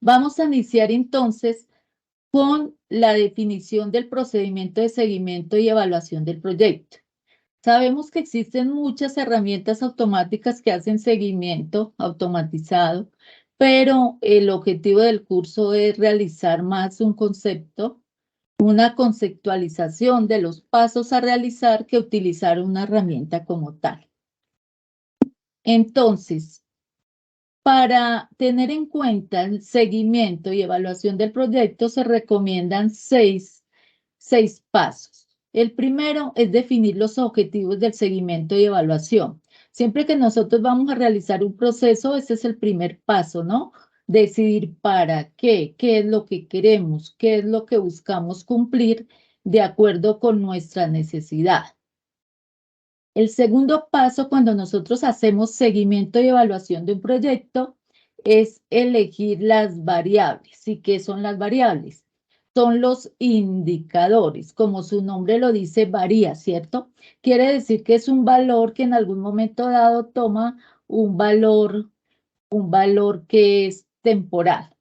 Vamos a iniciar entonces con la definición del procedimiento de seguimiento y evaluación del proyecto. Sabemos que existen muchas herramientas automáticas que hacen seguimiento automatizado, pero el objetivo del curso es realizar más un concepto, una conceptualización de los pasos a realizar que utilizar una herramienta como tal. Entonces, para tener en cuenta el seguimiento y evaluación del proyecto se recomiendan seis pasos. El primero es definir los objetivos del seguimiento y evaluación. Siempre que nosotros vamos a realizar un proceso, ese es el primer paso, ¿no? Decidir para qué es lo que queremos, qué es lo que buscamos cumplir de acuerdo con nuestra necesidad. El segundo paso, cuando nosotros hacemos seguimiento y evaluación de un proyecto, es elegir las variables. ¿Y qué son las variables? Son los indicadores, como su nombre lo dice, varía, ¿cierto? Quiere decir que es un valor que en algún momento dado toma un valor que es temporal.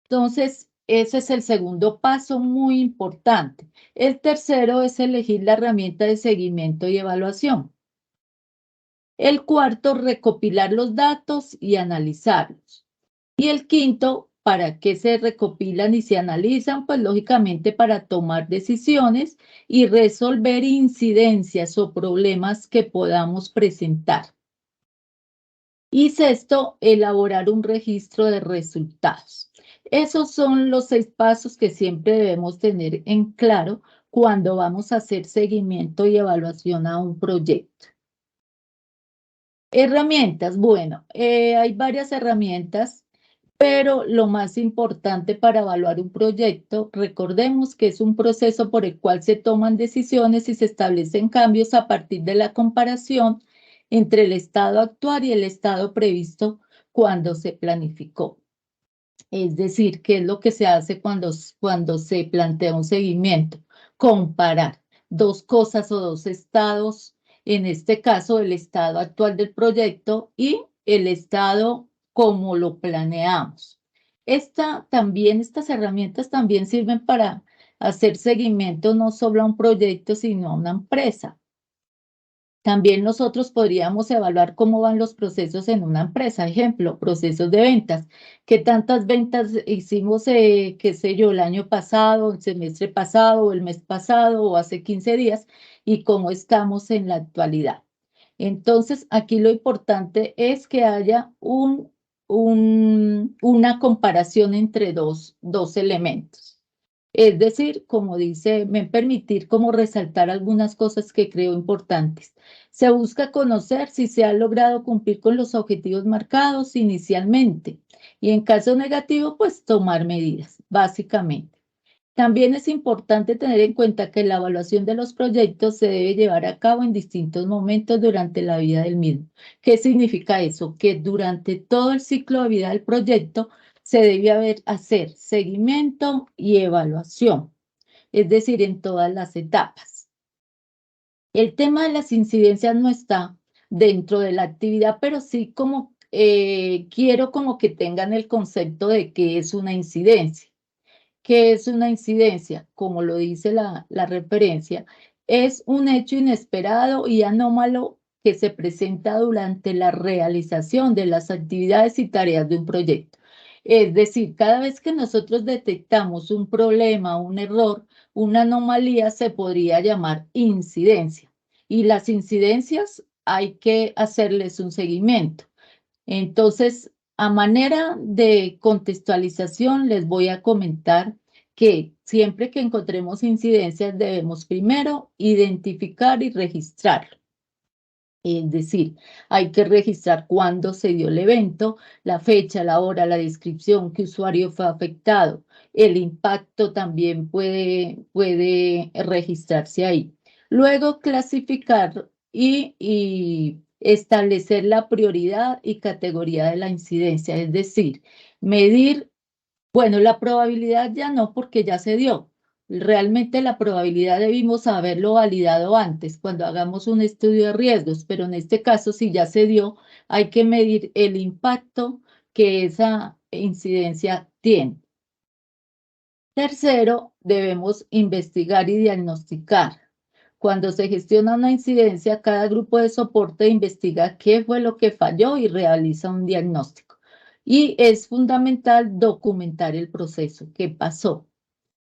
Entonces, ese es el segundo paso muy importante. El tercero es elegir la herramienta de seguimiento y evaluación. El cuarto, recopilar los datos y analizarlos. Y el quinto, ¿para qué se recopilan y se analizan? Pues lógicamente para tomar decisiones y resolver incidencias o problemas que podamos presentar. Y sexto, elaborar un registro de resultados. Esos son los 6 pasos que siempre debemos tener en claro cuando vamos a hacer seguimiento y evaluación a un proyecto. Herramientas, bueno, hay varias herramientas, pero lo más importante para evaluar un proyecto, recordemos que es un proceso por el cual se toman decisiones y se establecen cambios a partir de la comparación entre el estado actual y el estado previsto cuando se planificó. Es decir, ¿qué es lo que se hace cuando se plantea un seguimiento? Comparar dos cosas o dos estados, en este caso el estado actual del proyecto y el estado como lo planeamos. Estas herramientas también sirven para hacer seguimiento no solo a un proyecto, sino a una empresa. También nosotros podríamos evaluar cómo van los procesos en una empresa. Ejemplo, procesos de ventas. ¿Qué tantas ventas hicimos, qué sé yo, el año pasado, el semestre pasado, o el mes pasado, o hace 15 días? Y cómo estamos en la actualidad. Entonces, aquí lo importante es que haya una comparación entre dos elementos. Es decir, como dice, me permitir como resaltar algunas cosas que creo importantes. Se busca conocer si se ha logrado cumplir con los objetivos marcados inicialmente y en caso negativo, pues tomar medidas, básicamente. También es importante tener en cuenta que la evaluación de los proyectos se debe llevar a cabo en distintos momentos durante la vida del mismo. ¿Qué significa eso? Que durante todo el ciclo de vida del proyecto se debe hacer seguimiento y evaluación, es decir, en todas las etapas. El tema de las incidencias no está dentro de la actividad, pero sí como quiero como que tengan el concepto de qué es una incidencia. ¿Qué es una incidencia? Como lo dice la referencia, es un hecho inesperado y anómalo que se presenta durante la realización de las actividades y tareas de un proyecto. Es decir, cada vez que nosotros detectamos un problema, un error, una anomalía, se podría llamar incidencia. Y las incidencias hay que hacerles un seguimiento. Entonces, a manera de contextualización, les voy a comentar que siempre que encontremos incidencias debemos primero identificar y registrarlo. Es decir, hay que registrar cuándo se dio el evento, la fecha, la hora, la descripción, qué usuario fue afectado. El impacto también puede registrarse ahí. Luego, clasificar y establecer la prioridad y categoría de la incidencia, es decir, medir, bueno, la probabilidad ya no porque ya se dio. Realmente la probabilidad debimos haberlo validado antes cuando hagamos un estudio de riesgos, pero en este caso si ya se dio, hay que medir el impacto que incidencia tiene. Tercero, debemos investigar y diagnosticar. Cuando se gestiona una incidencia, cada grupo de soporte investiga qué fue lo que falló y realiza un diagnóstico. Y es fundamental documentar el proceso, qué pasó,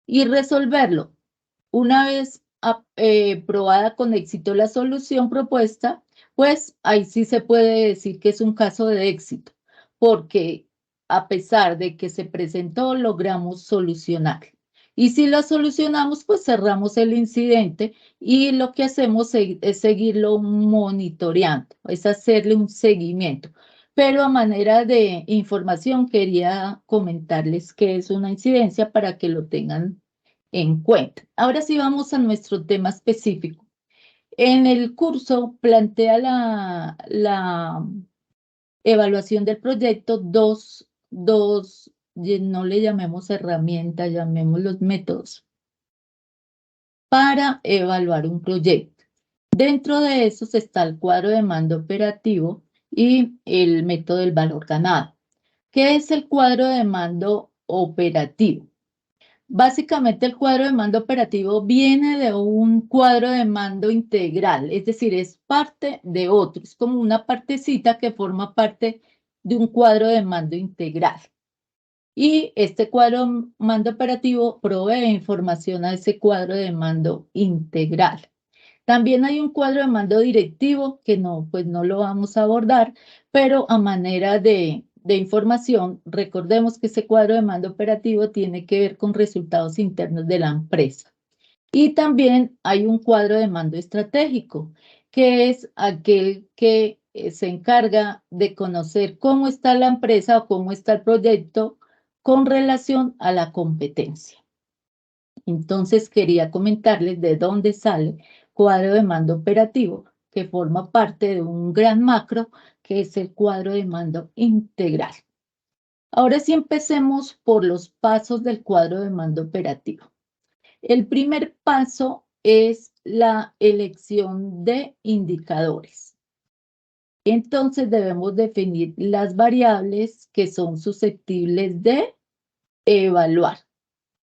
y resolverlo. Una vez probada con éxito la solución propuesta, pues ahí sí se puede decir que es un caso de éxito, porque a pesar de que se presentó, logramos solucionar. Y si lo solucionamos, pues cerramos el incidente y lo que hacemos es seguirlo monitoreando, es hacerle un seguimiento. Pero a manera de información quería comentarles qué es una incidencia para que lo tengan en cuenta. Ahora sí vamos a nuestro tema específico. En el curso plantea la evaluación del proyecto no le llamemos herramientas, llamémoslos métodos, para evaluar un proyecto. Dentro de esos está el cuadro de mando operativo y el método del valor ganado. ¿Qué es el cuadro de mando operativo? Básicamente el cuadro de mando operativo viene de un cuadro de mando integral, es decir, es parte de otro, es como una partecita que forma parte de un cuadro de mando integral. Y este cuadro de mando operativo provee información a ese cuadro de mando integral. También hay un cuadro de mando directivo que no, pues no lo vamos a abordar, pero a manera de información, recordemos que ese cuadro de mando operativo tiene que ver con resultados internos de la empresa. Y también hay un cuadro de mando estratégico, que es aquel que se encarga de conocer cómo está la empresa o cómo está el proyecto con relación a la competencia. Entonces quería comentarles de dónde sale cuadro de mando operativo, que forma parte de un gran macro, que es el cuadro de mando integral. Ahora sí empecemos por los pasos del cuadro de mando operativo. El primer paso es la elección de indicadores. Entonces debemos definir las variables que son susceptibles de evaluar.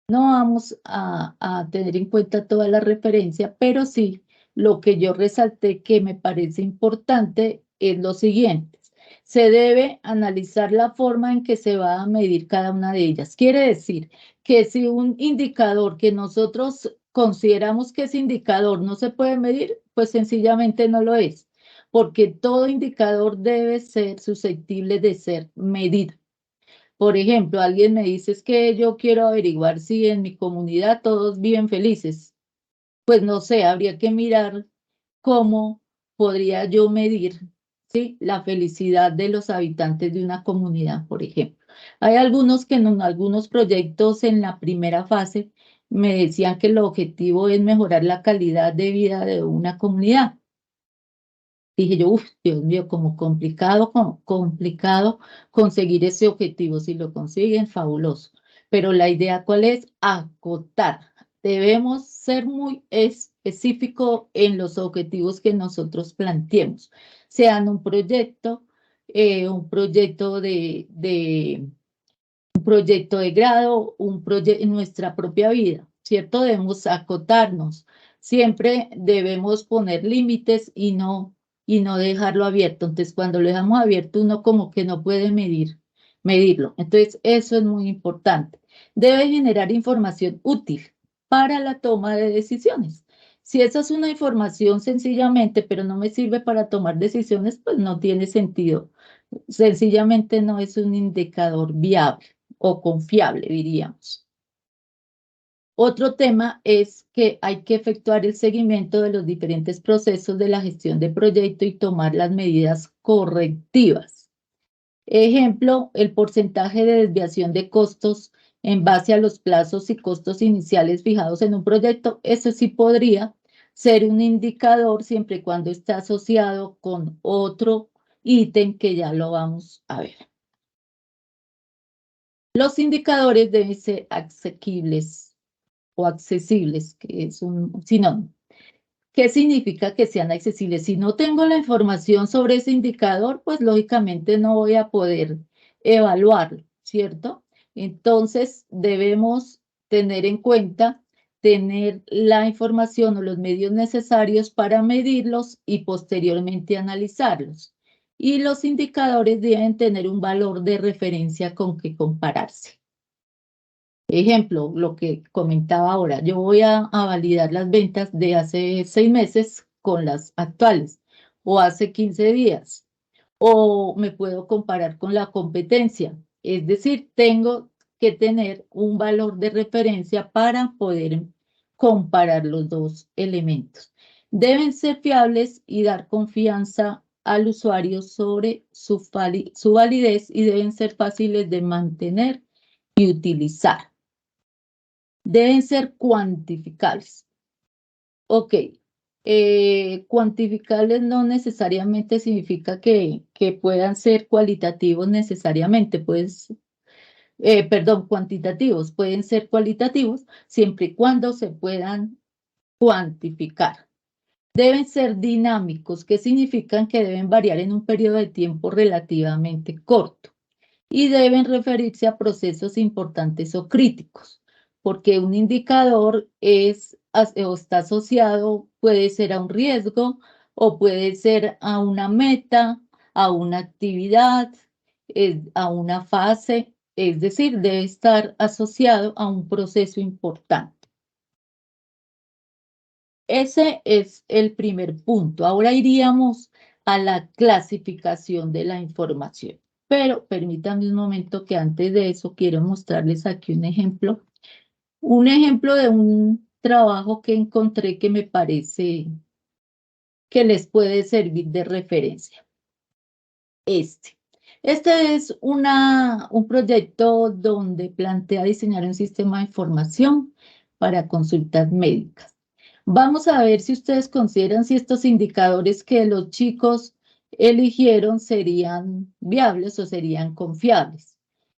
No vamos a tener en cuenta toda la referencia, pero sí lo que yo resalté que me parece importante es lo siguiente. Se debe analizar la forma en que se va a medir cada una de ellas. Quiere decir que si un indicador que nosotros consideramos que ese indicador no se puede medir, pues sencillamente no lo es, porque todo indicador debe ser susceptible de ser medido. Por ejemplo, alguien me dice, es que yo quiero averiguar si en mi comunidad todos viven felices. Pues no sé, habría que mirar cómo podría yo medir, ¿sí?, la felicidad de los habitantes de una comunidad, por ejemplo. Hay algunos que en algunos proyectos en la primera fase me decían que el objetivo es mejorar la calidad de vida de una comunidad. Dije yo, uff, Dios mío, como complicado conseguir ese objetivo. Si lo consiguen, fabuloso. Pero la idea, ¿cuál es? Acotar. Debemos ser muy específicos en los objetivos que nosotros planteemos. Sean un proyecto un proyecto de grado, en nuestra propia vida, ¿cierto? Debemos acotarnos. Siempre debemos poner límites y no dejarlo abierto. Entonces, cuando lo dejamos abierto, uno como que no puede medirlo. Entonces, eso es muy importante. Debe generar información útil para la toma de decisiones. Si esa es una información sencillamente, pero no me sirve para tomar decisiones, pues no tiene sentido. Sencillamente no es un indicador viable o confiable, diríamos. Otro tema es que hay que efectuar el seguimiento de los diferentes procesos de la gestión de proyecto y tomar las medidas correctivas. Ejemplo, el porcentaje de desviación de costos en base a los plazos y costos iniciales fijados en un proyecto. Eso sí podría ser un indicador siempre y cuando esté asociado con otro ítem que ya lo vamos a ver. Los indicadores deben ser asequibles o accesibles, que es un sinónimo. ¿Qué significa que sean accesibles? Si no tengo la información sobre ese indicador, pues lógicamente no voy a poder evaluarlo, ¿cierto? Entonces, debemos tener en cuenta tener la información o los medios necesarios para medirlos y posteriormente analizarlos. Y los indicadores deben tener un valor de referencia con que compararse. Ejemplo, lo que comentaba ahora, yo voy a validar las ventas de hace 6 meses con las actuales o hace 15 días, o me puedo comparar con la competencia. Es decir, tengo que tener un valor de referencia para poder comparar los dos elementos. Deben ser fiables y dar confianza al usuario sobre su validez y deben ser fáciles de mantener y utilizar. Deben ser cuantificables. Ok, cuantificables no necesariamente significa que puedan ser cualitativos necesariamente, pues, perdón, cuantitativos, pueden ser cualitativos siempre y cuando se puedan cuantificar. Deben ser dinámicos, que significan que deben variar en un periodo de tiempo relativamente corto y deben referirse a procesos importantes o críticos, porque un indicador o está asociado, puede ser a un riesgo o puede ser a una meta, a una actividad, a una fase, es decir, debe estar asociado a un proceso importante. Ese es el primer punto. Ahora iríamos a la clasificación de la información. Pero permítanme un momento que antes de eso quiero mostrarles aquí un ejemplo. Un ejemplo de un trabajo que encontré que me parece que les puede servir de referencia. Este es un proyecto donde plantea diseñar un sistema de información para consultas médicas. Vamos a ver si ustedes consideran si estos indicadores que los chicos eligieron serían viables o serían confiables.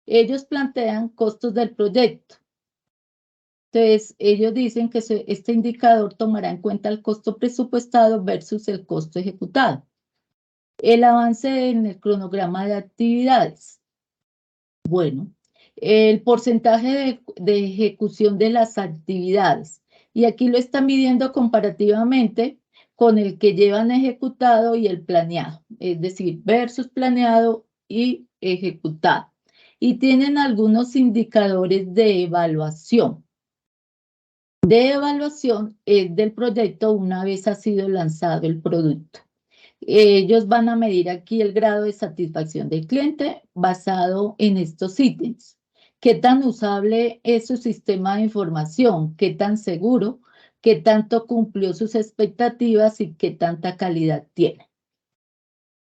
Ellos plantean costos del proyecto. Entonces, ellos dicen que este indicador tomará en cuenta el costo presupuestado versus el costo ejecutado. El avance en el cronograma de actividades. Bueno, el porcentaje de ejecución de las actividades. Y aquí lo están midiendo comparativamente con el que llevan ejecutado y el planeado, es decir, versus planeado y ejecutado. Y tienen algunos indicadores de evaluación. De evaluación es del proyecto una vez ha sido lanzado el producto. Ellos van a medir aquí el grado de satisfacción del cliente basado en estos ítems. ¿Qué tan usable es su sistema de información? ¿Qué tan seguro? ¿Qué tanto cumplió sus expectativas y qué tanta calidad tiene?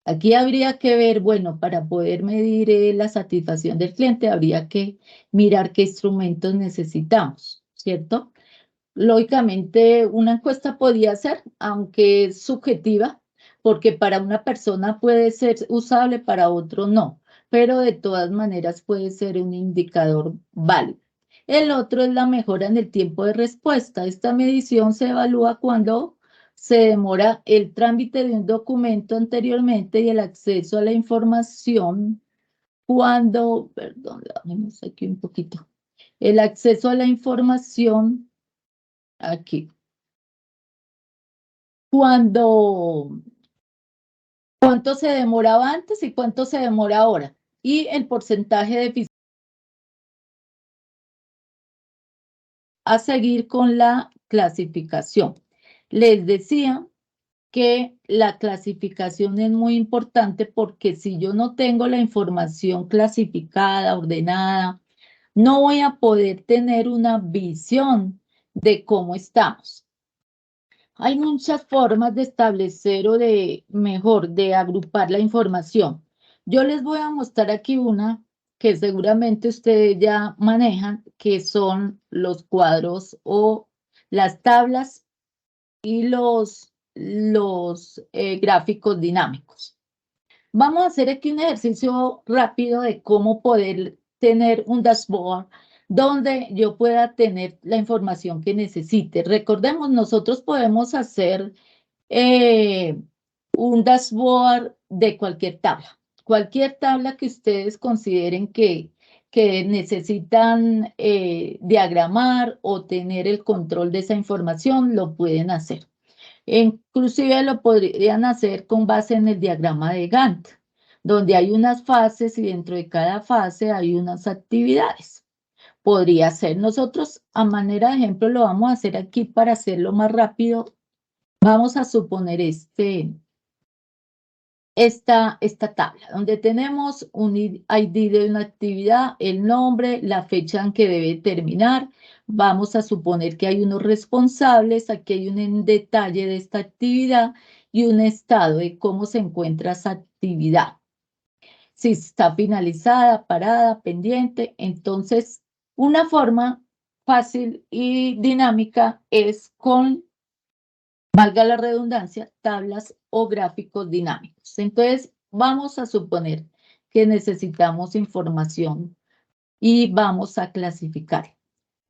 Aquí habría que ver, bueno, para poder medir la satisfacción del cliente, habría que mirar qué instrumentos necesitamos, ¿cierto? Lógicamente, una encuesta podría ser, aunque es subjetiva, porque para una persona puede ser usable, para otro no, pero de todas maneras puede ser un indicador válido. El otro es la mejora en el tiempo de respuesta. Esta medición se evalúa cuando se demora el trámite de un documento anteriormente y el acceso a la información cuando, perdón, damos aquí un poquito, el acceso a la información aquí. ¿Cuánto se demoraba antes y cuánto se demora ahora? Y el porcentaje de eficiencia a seguir con la clasificación. Les decía que la clasificación es muy importante porque si yo no tengo la información clasificada, ordenada, no voy a poder tener una visión de cómo estamos. Hay muchas formas de establecer o de agrupar la información. Yo les voy a mostrar aquí una que seguramente ustedes ya manejan, que son los cuadros o las tablas y los gráficos dinámicos. Vamos a hacer aquí un ejercicio rápido de cómo poder tener un dashboard donde yo pueda tener la información que necesite. Recordemos, nosotros podemos hacer eh, un dashboard de cualquier tabla que ustedes consideren que que necesitan diagramar o tener el control de esa información, lo pueden hacer. Inclusive lo podrían hacer con base en el diagrama de Gantt, donde hay unas fases y dentro de cada fase hay unas actividades. Podría ser. Nosotros, a manera de ejemplo, lo vamos a hacer aquí para hacerlo más rápido. Vamos a suponer esta tabla, donde tenemos un ID de una actividad, el nombre, la fecha en que debe terminar. Vamos a suponer que hay unos responsables, aquí hay un detalle de esta actividad y un estado de cómo se encuentra esa actividad. Si está finalizada, parada, pendiente. Entonces, una forma fácil y dinámica es con, valga la redundancia, tablas o gráficos dinámicos. Entonces, vamos a suponer que necesitamos información y vamos a clasificar.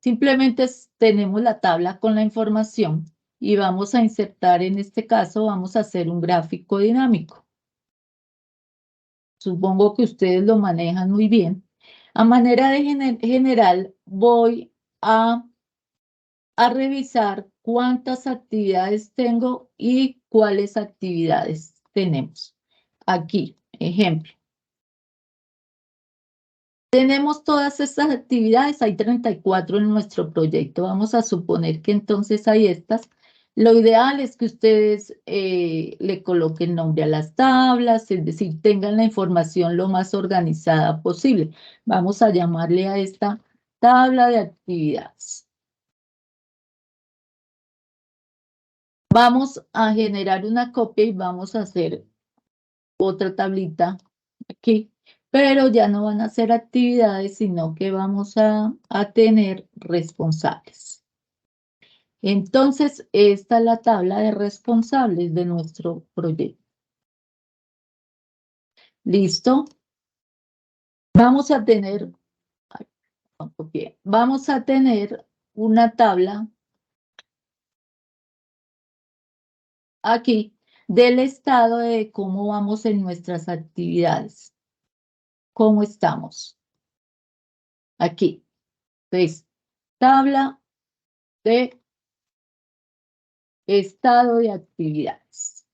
Simplemente tenemos la tabla con la información y vamos a insertar, en este caso, vamos a hacer un gráfico dinámico. Supongo que ustedes lo manejan muy bien. A manera de general, voy a revisar cuántas actividades tengo y cuáles actividades tenemos. Aquí, ejemplo. Tenemos todas estas actividades, hay 34 en nuestro proyecto. Vamos a suponer que entonces hay estas. Lo ideal es que ustedes le coloquen nombre a las tablas, es decir, tengan la información lo más organizada posible. Vamos a llamarle a esta tabla de actividades. Vamos a generar una copia y vamos a hacer otra tablita aquí, pero ya no van a ser actividades, sino que vamos a tener responsables. Entonces, esta es la tabla de responsables de nuestro proyecto. ¿Listo? Vamos a tener, vamos a tener una tabla aquí del estado de cómo vamos en nuestras actividades. ¿Cómo estamos? Aquí. Entonces, tabla de estado de actividades.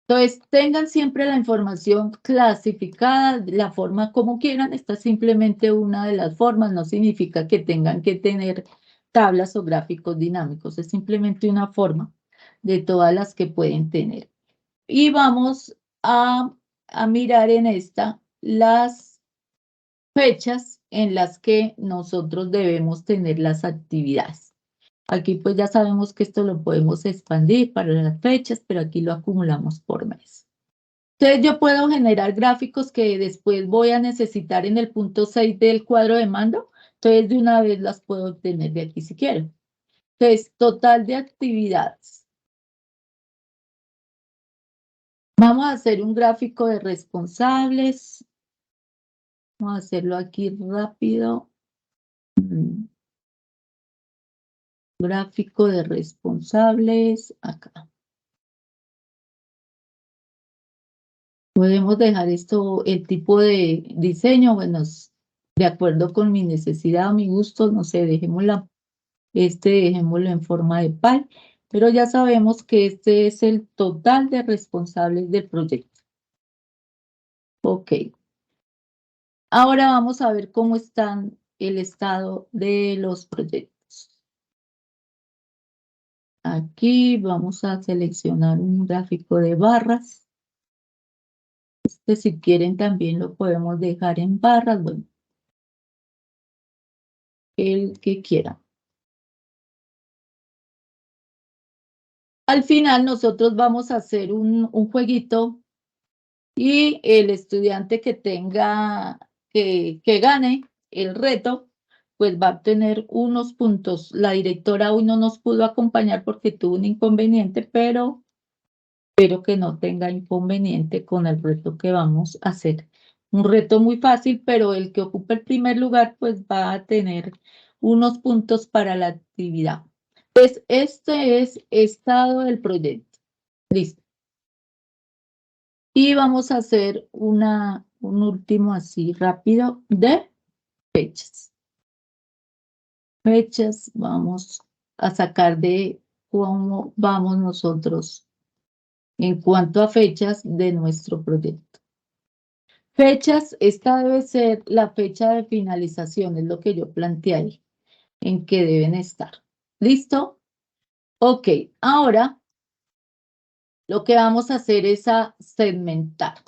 Entonces, tengan siempre la información clasificada, la forma como quieran. Esta es simplemente una de las formas, no significa que tengan que tener tablas o gráficos dinámicos, es simplemente una forma de todas las que pueden tener. Y vamos a mirar en esta las fechas en las que nosotros debemos tener las actividades. Aquí pues ya sabemos que esto lo podemos expandir para las fechas, pero aquí lo acumulamos por mes. Entonces yo puedo generar gráficos que después voy a necesitar en el punto 6 del cuadro de mando. Entonces de una vez las puedo obtener de aquí si quiero. Entonces, total de actividades. Vamos a hacer un gráfico de responsables. Vamos a hacerlo aquí rápido. Gráfico de responsables, acá. Podemos dejar esto, el tipo de diseño, bueno, de acuerdo con mi necesidad o mi gusto, no sé, dejémoslo en forma de pie, pero ya sabemos que este es el total de responsables del proyecto. Ok. Ahora vamos a ver cómo están el estado de los proyectos. Aquí vamos a seleccionar un gráfico de barras. Si quieren también lo podemos dejar en barras, bueno, el que quiera. Al final nosotros vamos a hacer un jueguito y el estudiante que tenga, que gane el reto, pues va a obtener unos puntos. La directora hoy no nos pudo acompañar porque tuvo un inconveniente, pero espero que no tenga inconveniente con el reto que vamos a hacer. Un reto muy fácil, pero el que ocupe el primer lugar, pues va a tener unos puntos para la actividad. Pues este es estado del proyecto. Listo. Y vamos a hacer una un último así rápido de fechas. Fechas, vamos a sacar de cómo vamos nosotros en cuanto a fechas de nuestro proyecto. Fechas, esta debe ser la fecha de finalización, es lo que yo planteé ahí, en que deben estar. ¿Listo? Ok, ahora lo que vamos a hacer es a segmentar,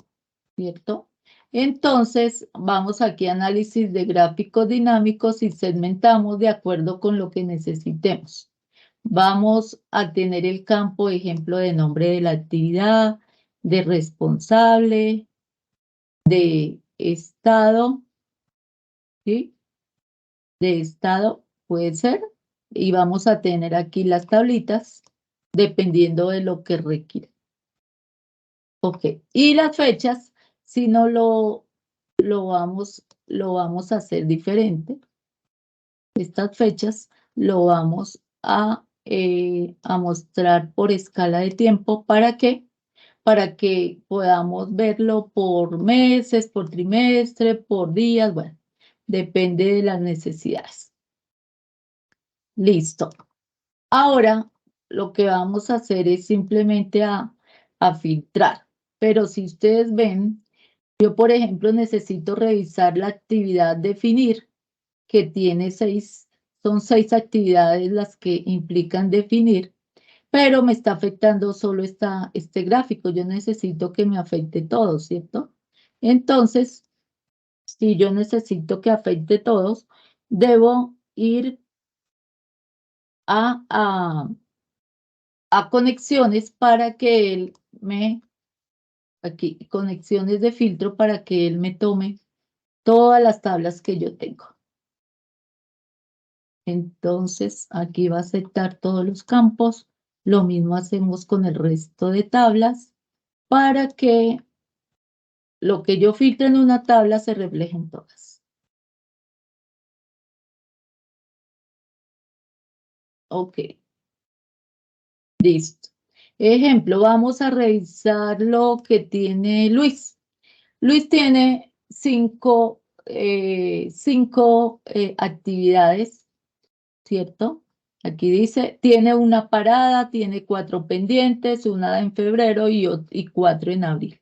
¿cierto? Entonces, vamos aquí a análisis de gráficos dinámicos y segmentamos de acuerdo con lo que necesitemos. Vamos a tener el campo, ejemplo, de nombre de la actividad, de responsable, de estado, ¿sí? De estado puede ser. Y vamos a tener aquí las tablitas, dependiendo de lo que requiera. Ok, y las fechas, si no lo vamos a hacer diferente. Estas fechas lo vamos a mostrar por escala de tiempo. ¿Para qué? Para que podamos verlo por meses, por trimestre, por días, bueno, depende de las necesidades. Listo. Ahora lo que vamos a hacer es simplemente a filtrar. Pero si ustedes ven, yo por ejemplo necesito revisar la actividad definir, que tiene son 6 actividades las que implican definir, pero me está afectando solo este gráfico. Yo necesito que me afecte todo, ¿cierto? Entonces, si yo necesito que afecte todos, debo ir a conexiones para que él aquí, conexiones de filtro para que él me tome todas las tablas que yo tengo. Entonces, aquí va a aceptar todos los campos. Lo mismo hacemos con el resto de tablas para que lo que yo filtre en una tabla se refleje en todas. Ok, listo. Ejemplo, vamos a revisar lo que tiene Luis. Luis tiene cinco actividades, ¿cierto? Aquí dice, tiene una parada, tiene 4 pendientes, una en febrero y 4 en abril.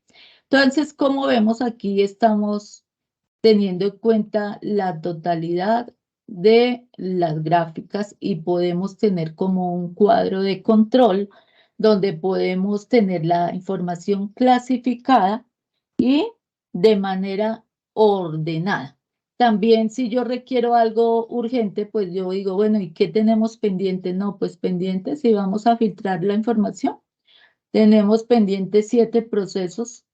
Entonces, como vemos aquí, estamos teniendo en cuenta la totalidad de las gráficas y podemos tener como un cuadro de control donde podemos tener la información clasificada y de manera ordenada. También si yo requiero algo urgente, pues yo digo, bueno, ¿y qué tenemos pendiente? No, pues pendientes y vamos a filtrar la información. Tenemos pendientes 7 procesos,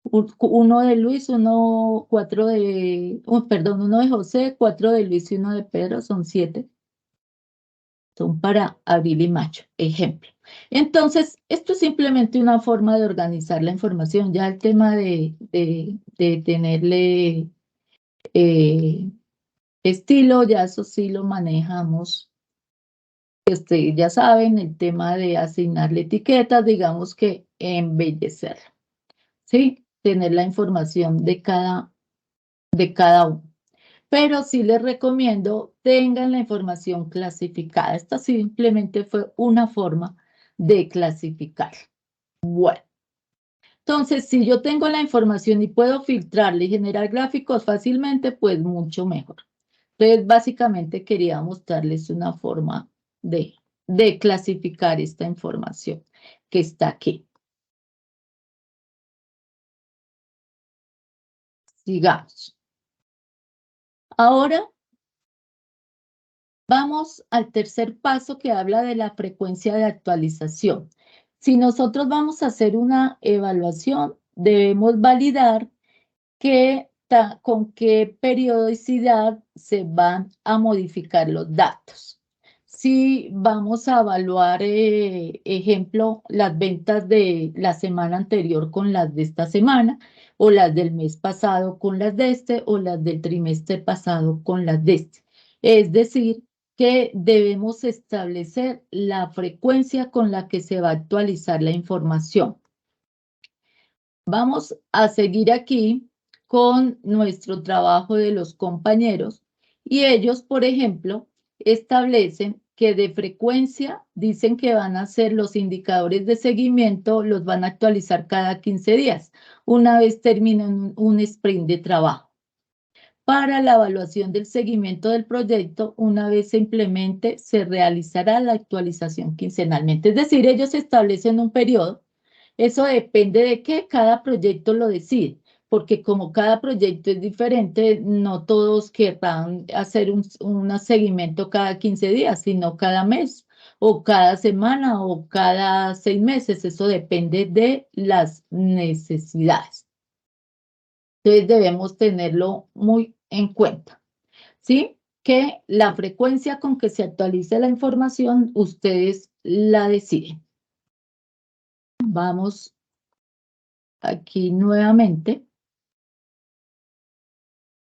uno de Luis, uno de José, 4 de Luis y uno de Pedro, son 7. Son para abril y mayo, ejemplo. Entonces, esto es simplemente una forma de organizar la información. Ya el tema de tenerle estilo, ya eso sí lo manejamos. Ya saben, el tema de asignarle etiquetas, digamos que embellecer, ¿sí? Tener la información de cada uno. Pero sí les recomiendo tengan la información clasificada. Esta simplemente fue una forma de clasificar. Bueno, entonces si yo tengo la información y puedo filtrarle y generar gráficos fácilmente, pues mucho mejor. Entonces, básicamente quería mostrarles una forma de clasificar esta información que está aquí. Sigamos. Ahora vamos al tercer paso que habla de la frecuencia de actualización. Si nosotros vamos a hacer una evaluación, debemos validar con qué periodicidad se van a modificar los datos. Si vamos a evaluar, ejemplo, las ventas de la semana anterior con las de esta semana, o las del mes pasado con las de este, o las del trimestre pasado con las de este. Es decir, que debemos establecer la frecuencia con la que se va a actualizar la información. Vamos a seguir aquí con nuestro trabajo de los compañeros y ellos, por ejemplo, establecen que de frecuencia dicen que van a hacer los indicadores de seguimiento, los van a actualizar cada 15 días, una vez terminan un sprint de trabajo. Para la evaluación del seguimiento del proyecto, una vez se implemente, se realizará la actualización quincenalmente. Es decir, ellos establecen un periodo. Eso depende de que cada proyecto lo decide, porque como cada proyecto es diferente, no todos querrán hacer un seguimiento cada 15 días, sino cada mes, o cada semana, o cada 6 meses. Eso depende de las necesidades. Entonces debemos tenerlo muy en cuenta, ¿sí? Que la frecuencia con que se actualice la información, ustedes la deciden. Vamos aquí nuevamente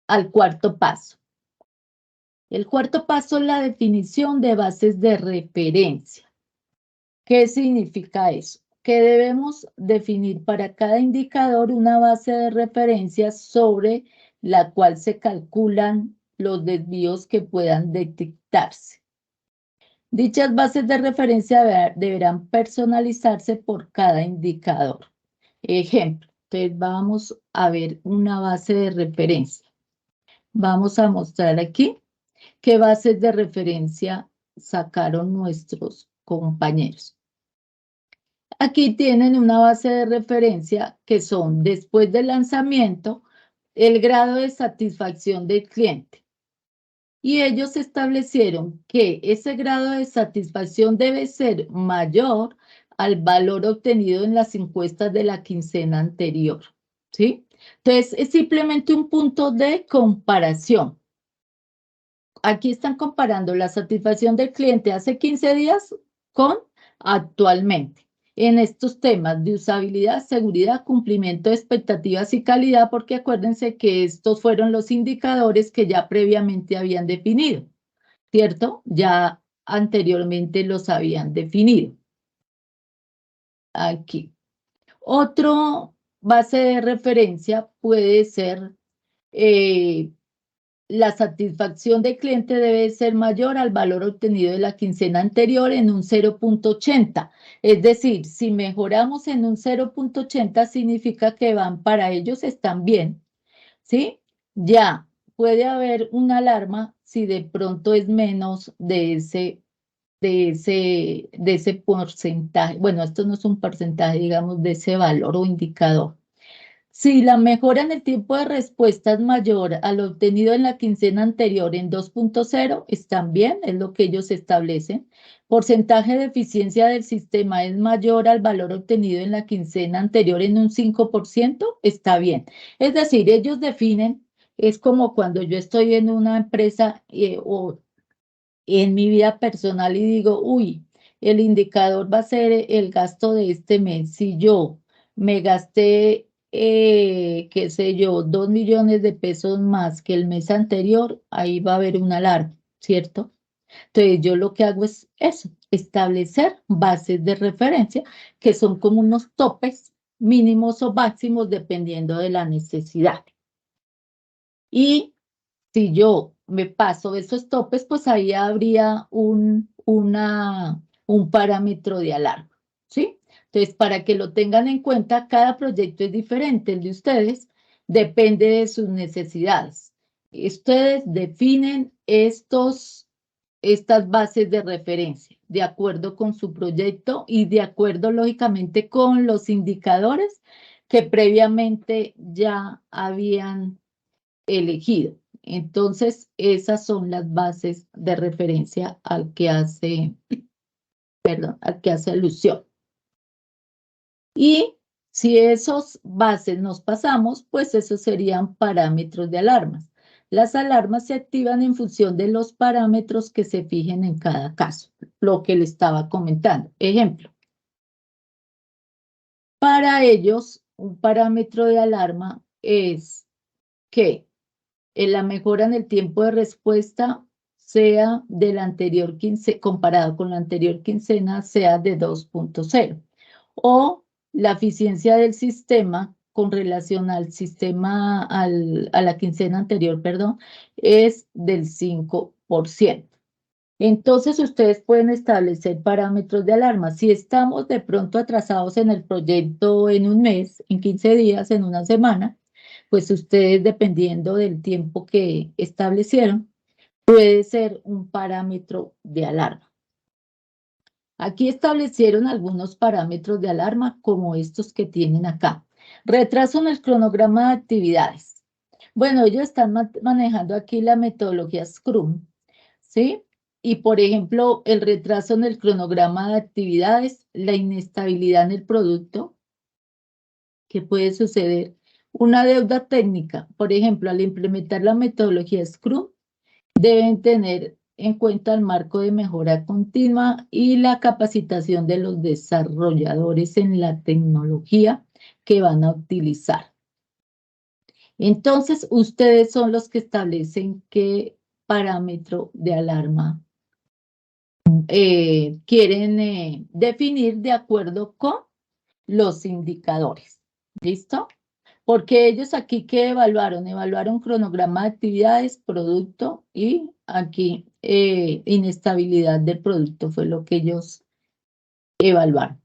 al cuarto paso. El cuarto paso es la definición de bases de referencia. ¿Qué significa eso? Que debemos definir para cada indicador una base de referencia sobre la cual se calculan los desvíos que puedan detectarse. Dichas bases de referencia deberán personalizarse por cada indicador. Ejemplo, entonces vamos a ver una base de referencia. Vamos a mostrar aquí qué bases de referencia sacaron nuestros compañeros. Aquí tienen una base de referencia que son, después del lanzamiento, el grado de satisfacción del cliente. Y ellos establecieron que ese grado de satisfacción debe ser mayor al valor obtenido en las encuestas de la quincena anterior, ¿sí? Entonces, es simplemente un punto de comparación. Aquí están comparando la satisfacción del cliente hace 15 días con actualmente en estos temas de usabilidad, seguridad, cumplimiento de expectativas y calidad, porque acuérdense que estos fueron los indicadores que ya previamente habían definido, ¿cierto? Ya anteriormente los habían definido. Aquí. Otro base de referencia puede ser la satisfacción del cliente debe ser mayor al valor obtenido de la quincena anterior en un 0.80. Es decir, si mejoramos en un 0.80 significa que van para ellos, están bien, ¿sí? Ya puede haber una alarma si de pronto es menos de ese porcentaje. Bueno, esto no es un porcentaje, digamos, de ese valor o indicador. Si la mejora en el tiempo de respuesta es mayor a lo obtenido en la quincena anterior en 2.0, están bien, es lo que ellos establecen. Porcentaje de eficiencia del sistema es mayor al valor obtenido en la quincena anterior en un 5%, está bien. Es decir, ellos definen, es como cuando yo estoy en una empresa o en mi vida personal y digo, uy, el indicador va a ser el gasto de este mes. Si yo me gasté, qué sé yo, 2 millones de pesos más que el mes anterior, ahí va a haber una alarma, ¿cierto? Entonces yo lo que hago es eso, establecer bases de referencia que son como unos topes mínimos o máximos dependiendo de la necesidad. Y si yo me paso de esos topes, pues ahí habría un parámetro de alarma, ¿sí? Entonces, para que lo tengan en cuenta, cada proyecto es diferente, el de ustedes depende de sus necesidades. Ustedes definen estas bases de referencia de acuerdo con su proyecto y de acuerdo, lógicamente, con los indicadores que previamente ya habían elegido. Entonces, esas son las bases de referencia al que hace alusión. Y si esos bases nos pasamos, pues esos serían parámetros de alarmas. Las alarmas se activan en función de los parámetros que se fijen en cada caso, lo que le estaba comentando. Ejemplo, para ellos, un parámetro de alarma es que la mejora en el tiempo de respuesta sea del anterior comparado con la anterior quincena, sea de 2.0. O la eficiencia del sistema con relación al sistema, a la quincena anterior, perdón, es del 5%. Entonces, ustedes pueden establecer parámetros de alarma. Si estamos de pronto atrasados en el proyecto en un mes, en 15 días, en una semana, pues ustedes, dependiendo del tiempo que establecieron, puede ser un parámetro de alarma. Aquí establecieron algunos parámetros de alarma como estos que tienen acá. Retraso en el cronograma de actividades. Bueno, ellos están manejando aquí la metodología Scrum, ¿sí? Y, por ejemplo, el retraso en el cronograma de actividades, la inestabilidad en el producto, que puede suceder. Una deuda técnica, por ejemplo, al implementar la metodología Scrum, deben tener en cuenta el marco de mejora continua y la capacitación de los desarrolladores en la tecnología que van a utilizar. Entonces, ustedes son los que establecen qué parámetro de alarma quieren definir de acuerdo con los indicadores. ¿Listo? Porque ellos aquí, ¿qué evaluaron? Evaluaron cronograma de actividades, producto y aquí inestabilidad del producto fue lo que ellos evaluaron.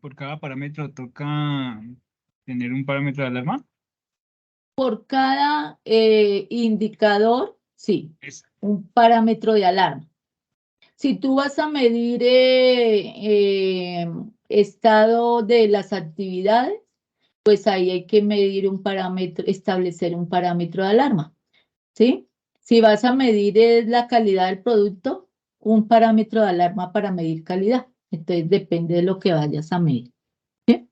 ¿Por cada parámetro toca tener un parámetro de alarma? Por cada indicador, sí, un parámetro de alarma. Si tú vas a medir estado de las actividades, pues ahí hay que medir un parámetro, establecer un parámetro de alarma, ¿sí? Si vas a medir la calidad del producto, un parámetro de alarma para medir calidad. Entonces depende de lo que vayas a medir. ¿Sí?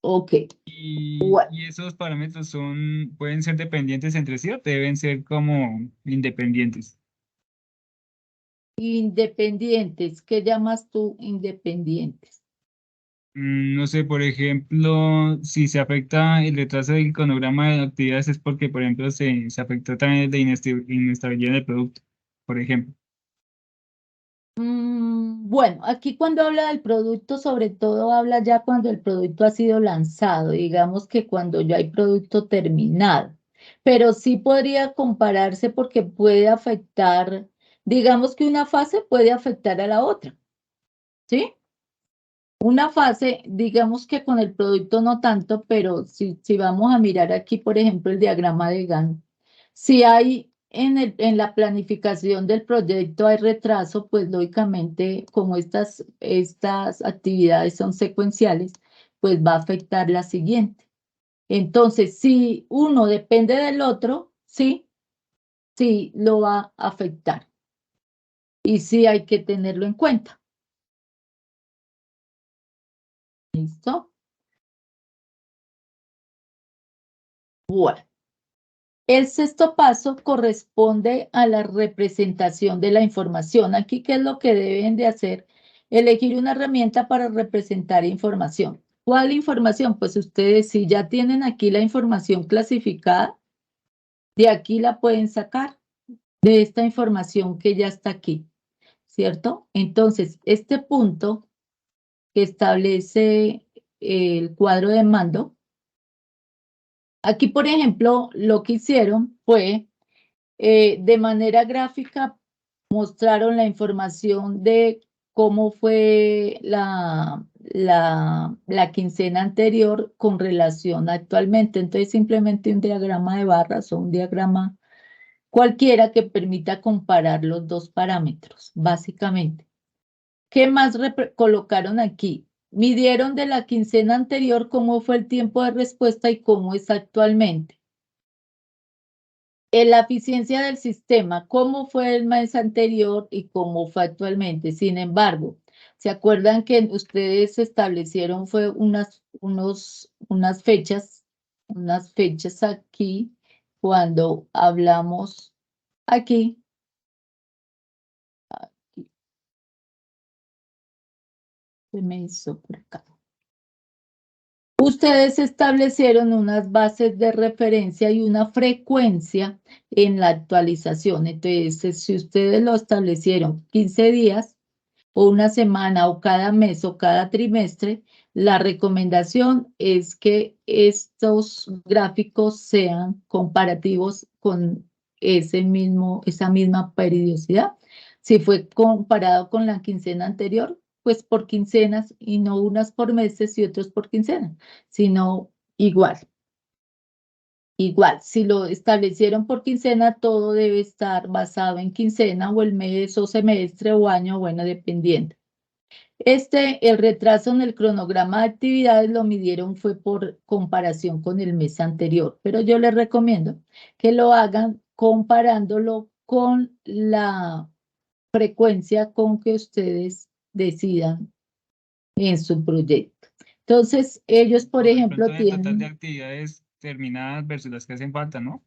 Ok. Bueno. ¿Y esos parámetros pueden ser dependientes entre sí o deben ser como independientes? Independientes, ¿qué llamas tú independientes? No sé, por ejemplo, si se afecta el retraso del cronograma de actividades es porque, por ejemplo, se afectó también de inestabilidad del producto, por ejemplo. Bueno, aquí cuando habla del producto, sobre todo habla ya cuando el producto ha sido lanzado, digamos que cuando ya hay producto terminado, pero sí podría compararse porque puede afectar, digamos que una fase puede afectar a la otra, ¿sí? Una fase, digamos que con el producto no tanto, pero si vamos a mirar aquí, por ejemplo, el diagrama de Gantt, si hay en la planificación del proyecto hay retraso, pues lógicamente, como estas actividades son secuenciales, pues va a afectar la siguiente. Entonces, si uno depende del otro, sí lo va a afectar. Y sí hay que tenerlo en cuenta. ¿Listo? Bueno. El sexto paso corresponde a la representación de la información. Aquí, ¿qué es lo que deben de hacer? Elegir una herramienta para representar información. ¿Cuál información? Pues ustedes, si ya tienen aquí la información clasificada, de aquí la pueden sacar, de esta información que ya está aquí, ¿cierto? Entonces, este punto que establece el cuadro de mando, aquí, por ejemplo, lo que hicieron fue de manera gráfica mostraron la información de cómo fue la quincena anterior con relación a actualmente. Entonces, simplemente un diagrama de barras o un diagrama cualquiera que permita comparar los dos parámetros, básicamente. ¿Qué más colocaron aquí? Midieron de la quincena anterior cómo fue el tiempo de respuesta y cómo es actualmente. La eficiencia del sistema, cómo fue el mes anterior y cómo fue actualmente. Sin embargo, ¿se acuerdan que ustedes establecieron fue unas fechas aquí cuando hablamos aquí? Se me hizo por acá. Ustedes establecieron unas bases de referencia y una frecuencia en la actualización. Entonces, si ustedes lo establecieron 15 días o una semana o cada mes o cada trimestre, La recomendación es que estos gráficos sean comparativos con esa misma periodicidad. Si fue comparado con la quincena anterior, pues por quincenas y no unas por meses y otros por quincenas, sino igual. Igual, si lo establecieron por quincena, todo debe estar basado en quincena o el mes o semestre o año, bueno, dependiendo. El retraso en el cronograma de actividades lo midieron fue por comparación con el mes anterior, pero yo les recomiendo que lo hagan comparándolo con la frecuencia con que ustedes decidan en su proyecto. Entonces, ellos, por O de ejemplo, pronto en el total de tienen, actividades terminadas versus las que hacen falta, ¿no?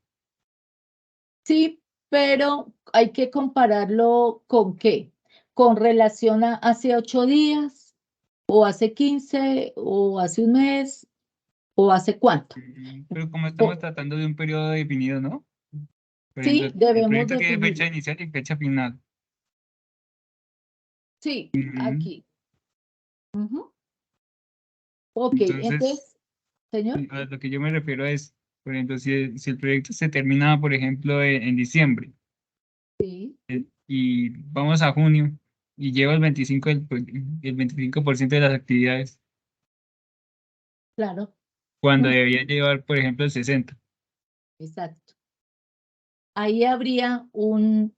sí, pero hay que compararlo con qué, con relación a hace 8 días, o hace 15, o hace un mes, o hace cuánto. Pero como estamos O- tratando de un periodo definido, ¿no? Por ejemplo, sí, el debemos proyecto tiene fecha definirlo. inicial y fecha final. Sí, Ujú. aquí. Ujú. Ok, Entonces, entonces, señor. a lo que yo me refiero es, por ejemplo, si el proyecto se termina, por ejemplo, en diciembre Sí, y vamos a junio y lleva el 25% de las actividades, claro. cuando Mm, debería llevar, por ejemplo, el 60%. exacto. Ahí habría un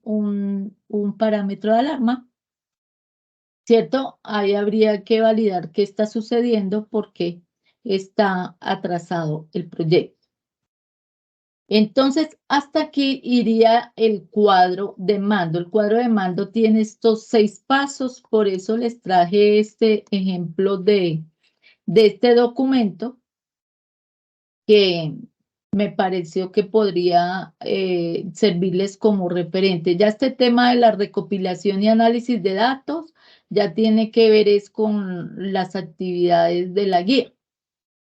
parámetro de alarma, ¿cierto? Ahí habría que validar qué está sucediendo porque está atrasado el proyecto. Entonces, hasta aquí iría el cuadro de mando. El cuadro de mando tiene estos 6 pasos, por eso les traje este ejemplo de este documento que me pareció que podría servirles como referente. Ya este tema de la recopilación y análisis de datos ya tiene que ver es con las actividades de la guía,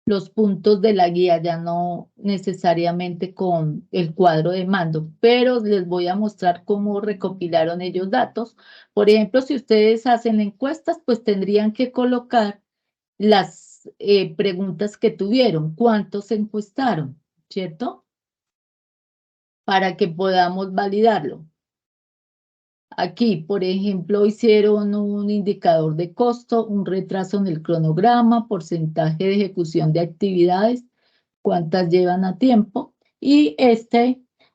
los puntos de la guía, ya no necesariamente con el cuadro de mando, pero les voy a mostrar cómo recopilaron ellos datos. Por ejemplo, si ustedes hacen encuestas, pues tendrían que colocar las preguntas que tuvieron, cuántos se encuestaron, ¿cierto? Para que podamos validarlo. Aquí, por ejemplo, hicieron un indicador de costo, un retraso en el cronograma, porcentaje de ejecución de actividades, cuántas llevan a tiempo. Y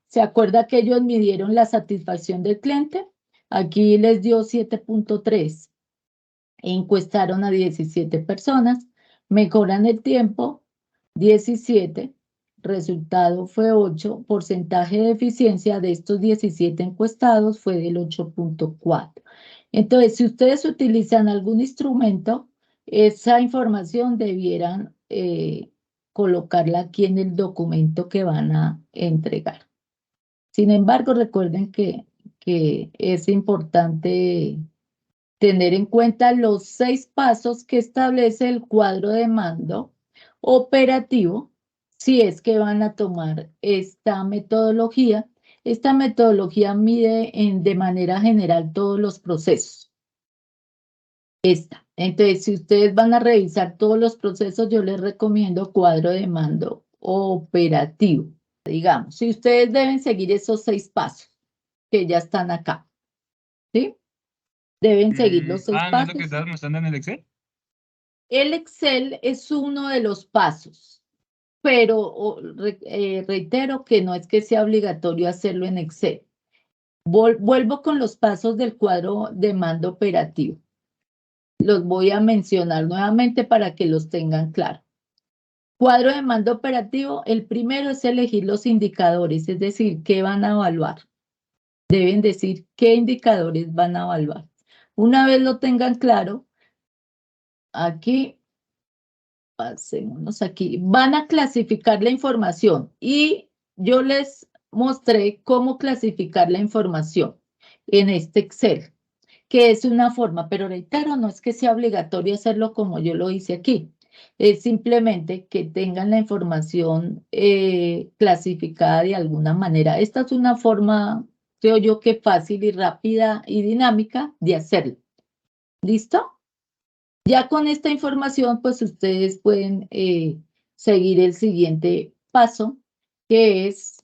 ¿se acuerda que ellos midieron la satisfacción del cliente? Aquí les dio 7.3. Encuestaron a 17 personas, mejoran el tiempo, 17, resultado fue 8, porcentaje de eficiencia de estos 17 encuestados fue del 8.4. Entonces, si ustedes utilizan algún instrumento, esa información debieran colocarla aquí en el documento que van a entregar. Sin embargo, recuerden que es importante tener en cuenta los 6 pasos que establece el cuadro de mando operativo si es que van a tomar esta metodología. Esta metodología mide de manera general todos los procesos. Entonces, si ustedes van a revisar todos los procesos, yo les recomiendo cuadro de mando operativo. Digamos, si ustedes deben seguir esos 6 pasos que ya están acá, ¿sí? Deben seguir los 6 ¿No es lo que pasos. estabas mostrando en el Excel? El Excel es uno de los pasos, pero reitero que no es que sea obligatorio hacerlo en Excel. Vuelvo con los pasos del cuadro de mando operativo. Los voy a mencionar nuevamente para que los tengan claro. Cuadro de mando operativo, el primero es elegir los indicadores, es decir, qué van a evaluar. Deben decir qué indicadores van a evaluar. Una vez lo tengan claro, aquí pasémonos aquí. Van a clasificar la información y yo les mostré cómo clasificar la información en este Excel, que es una forma, pero reitero, no es que sea obligatorio hacerlo como yo lo hice aquí. Es simplemente que tengan la información clasificada de alguna manera. Esta es una forma, creo yo, que fácil y rápida y dinámica de hacerlo. ¿Listo? Ya con esta información, pues ustedes pueden seguir el siguiente paso, que es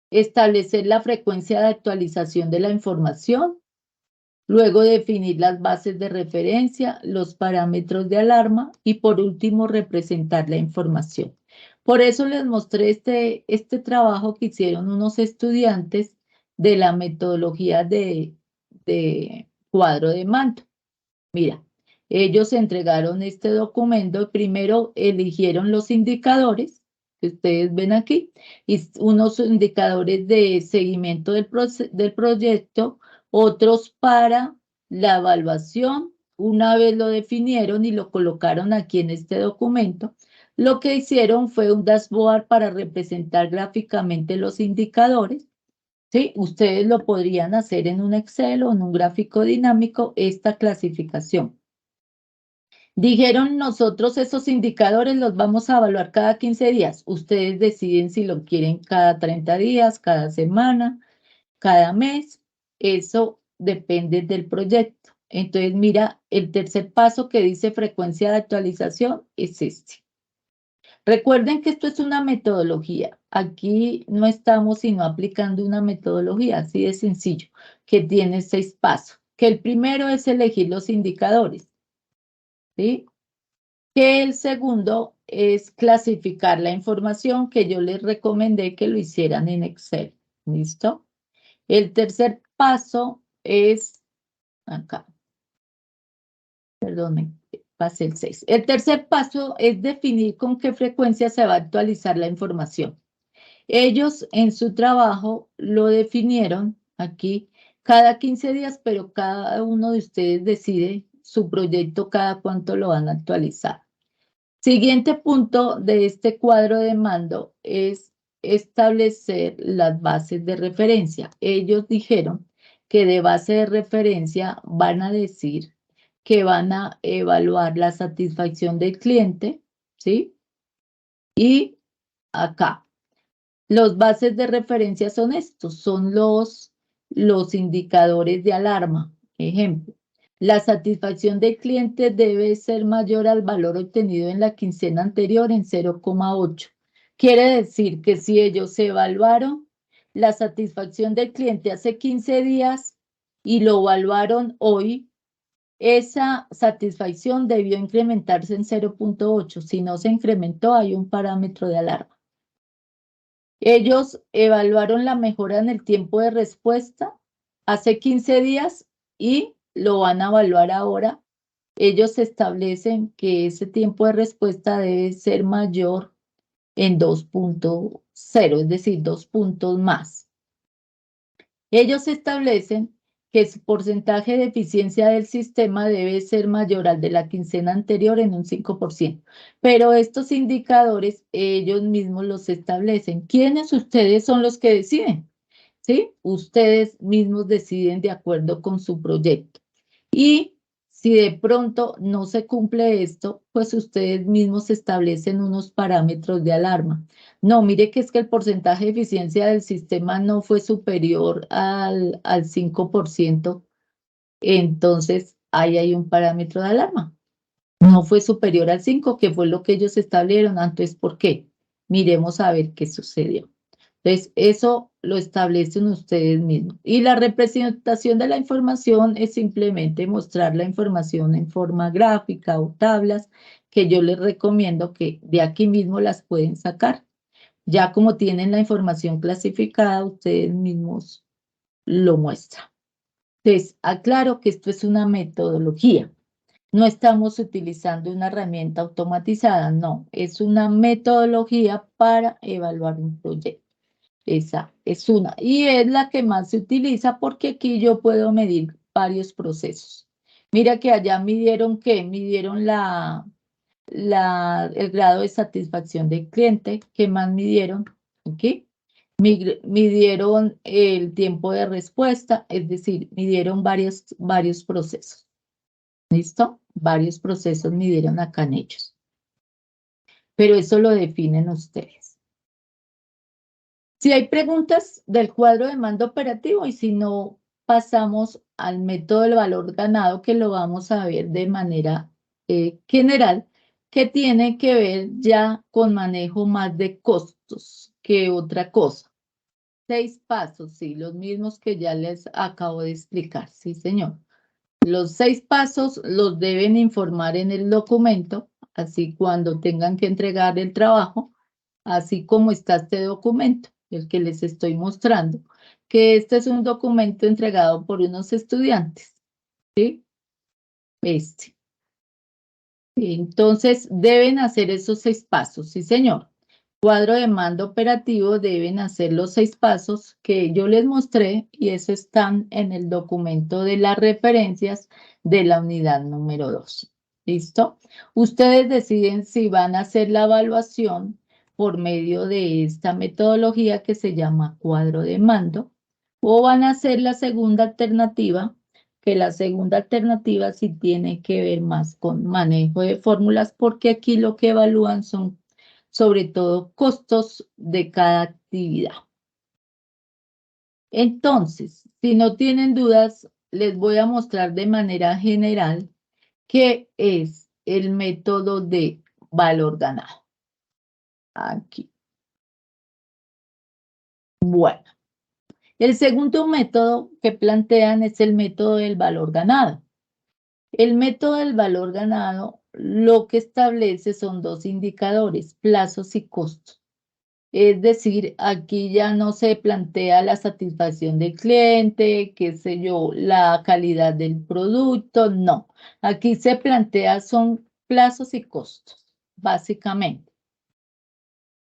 establecer la frecuencia de actualización de la información, luego definir las bases de referencia, los parámetros de alarma y por último representar la información. Por eso les mostré este trabajo que hicieron unos estudiantes de la metodología de cuadro de mando. Mira, ellos entregaron este documento, primero eligieron los indicadores que ustedes ven aquí, y unos indicadores de seguimiento del proyecto, otros para la evaluación. Una vez lo definieron y lo colocaron aquí en este documento, lo que hicieron fue un dashboard para representar gráficamente los indicadores. Sí, ustedes lo podrían hacer en un Excel o en un gráfico dinámico, esta clasificación. Dijeron nosotros esos indicadores los vamos a evaluar cada 15 días. Ustedes deciden si lo quieren cada 30 días, cada semana, cada mes. Eso depende del proyecto. Entonces, mira, el tercer paso que dice frecuencia de actualización es este. Recuerden que esto es una metodología. Aquí no estamos sino aplicando una metodología así de sencillo, que tiene 6 pasos. Que el primero es elegir los indicadores, ¿sí? Que el segundo es clasificar la información, que yo les recomendé que lo hicieran en Excel. ¿Listo? El tercer paso es, acá, perdón, me pasé el 6. El tercer paso es definir con qué frecuencia se va a actualizar la información. Ellos en su trabajo lo definieron aquí cada 15 días, pero cada uno de ustedes decide su proyecto cada cuánto lo van a actualizar. Siguiente punto de este cuadro de mando es establecer las bases de referencia. Ellos dijeron que de base de referencia van a decir que van a evaluar la satisfacción del cliente, ¿sí? Y acá, los bases de referencia son estos, son los indicadores de alarma. Ejemplo, la satisfacción del cliente debe ser mayor al valor obtenido en la quincena anterior en 0,8. Quiere decir que si ellos evaluaron la satisfacción del cliente hace 15 días y lo evaluaron hoy, esa satisfacción debió incrementarse en 0,8. Si no se incrementó, hay un parámetro de alarma. Ellos evaluaron la mejora en el tiempo de respuesta hace 15 días y lo van a evaluar ahora. Ellos establecen que ese tiempo de respuesta debe ser mayor en 2,0, es decir, 2 puntos más. Ellos establecen que su porcentaje de eficiencia del sistema debe ser mayor al de la quincena anterior en un 5%. Pero estos indicadores ellos mismos los establecen. ¿Quiénes ustedes son los que deciden? ¿Sí? Ustedes mismos deciden de acuerdo con su proyecto. Y si de pronto no se cumple esto, pues ustedes mismos establecen unos parámetros de alarma. No, mire que es que el porcentaje de eficiencia del sistema no fue superior al 5%, entonces ahí hay un parámetro de alarma. No fue superior al 5, que fue lo que ellos establecieron. Entonces, ¿por qué? Miremos a ver qué sucedió. Entonces, eso lo establecen ustedes mismos. Y la representación de la información es simplemente mostrar la información en forma gráfica o tablas, que yo les recomiendo que de aquí mismo las pueden sacar. Ya como tienen la información clasificada, ustedes mismos lo muestran. Entonces, aclaro que esto es una metodología. No estamos utilizando una herramienta automatizada, no, es una metodología para evaluar un proyecto. Esa es una, y es la que más se utiliza porque aquí yo puedo medir varios procesos. Mira que allá midieron ¿qué? Midieron el grado de satisfacción del cliente. ¿Qué más midieron? Aquí. Midieron el tiempo de respuesta, es decir, midieron varios procesos. ¿Listo? Varios procesos midieron acá en ellos. Pero eso lo definen ustedes. Si hay preguntas del cuadro de mando operativo y si no, pasamos al método del valor ganado, que lo vamos a ver de manera general que tiene que ver ya con manejo más de costos que otra cosa. 6 pasos, sí, los mismos que ya les acabo de explicar, sí, señor. Los 6 pasos los deben informar en el documento, así cuando tengan que entregar el trabajo, así como está este documento, el que les estoy mostrando, que este es un documento entregado por unos estudiantes, ¿sí? Este. Entonces, deben hacer esos 6 pasos, sí, señor. Cuadro de mando operativo deben hacer los 6 pasos que yo les mostré y eso están en el documento de las referencias de la unidad número 2. ¿Listo? Ustedes deciden si van a hacer la evaluación por medio de esta metodología que se llama cuadro de mando o van a hacer la segunda alternativa, que la segunda alternativa sí tiene que ver más con manejo de fórmulas porque aquí lo que evalúan son sobre todo costos de cada actividad. Entonces, si no tienen dudas, les voy a mostrar de manera general qué es el método de valor ganado. Aquí. Bueno, el segundo método que plantean es el método del valor ganado. El método del valor ganado lo que establece son 2 indicadores, plazos y costos. Es decir, aquí ya no se plantea la satisfacción del cliente, qué sé yo, la calidad del producto, no. Aquí se plantea son plazos y costos, básicamente.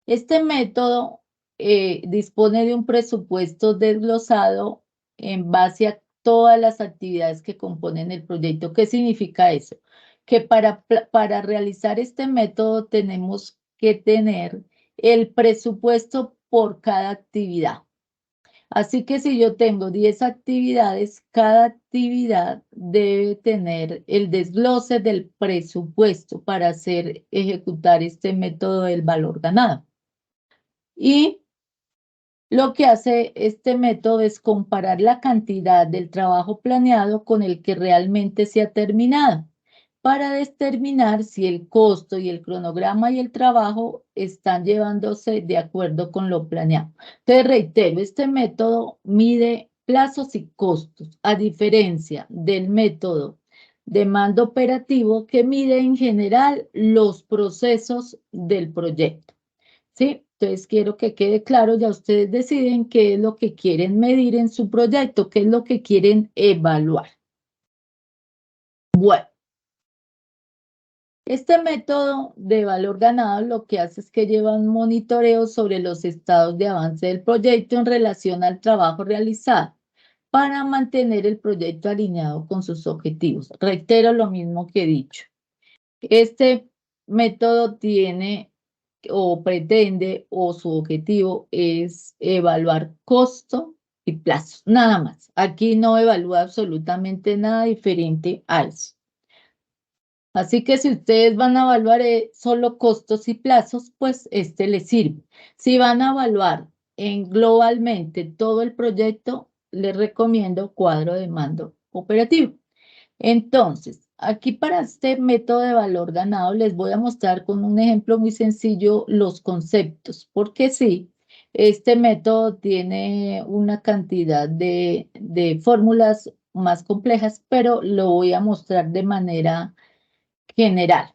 Este método dispone de un presupuesto desglosado en base a todas las actividades que componen el proyecto. ¿Qué significa eso? Que para realizar este método tenemos que tener el presupuesto por cada actividad. Así que si yo tengo 10 actividades, cada actividad debe tener el desglose del presupuesto para ejecutar este método del valor ganado. Y lo que hace este método es comparar la cantidad del trabajo planeado con el que realmente se ha terminado para determinar si el costo y el cronograma y el trabajo están llevándose de acuerdo con lo planeado. Entonces, reitero, este método mide plazos y costos, a diferencia del método de mando operativo que mide en general los procesos del proyecto. ¿Sí? Entonces quiero que quede claro, ya ustedes deciden qué es lo que quieren medir en su proyecto, qué es lo que quieren evaluar. Bueno, este método de valor ganado lo que hace es que lleva un monitoreo sobre los estados de avance del proyecto en relación al trabajo realizado para mantener el proyecto alineado con sus objetivos. Reitero lo mismo que he dicho. Este método tiene o pretende o su objetivo es evaluar costo y plazos, nada más. Aquí no evalúa absolutamente nada diferente a eso. Así que si ustedes van a evaluar solo costos y plazos, pues este les sirve. Si van a evaluar globalmente todo el proyecto, les recomiendo cuadro de mando operativo. Entonces, aquí para este método de valor ganado les voy a mostrar con un ejemplo muy sencillo los conceptos, porque sí, este método tiene una cantidad de fórmulas más complejas, pero lo voy a mostrar de manera general.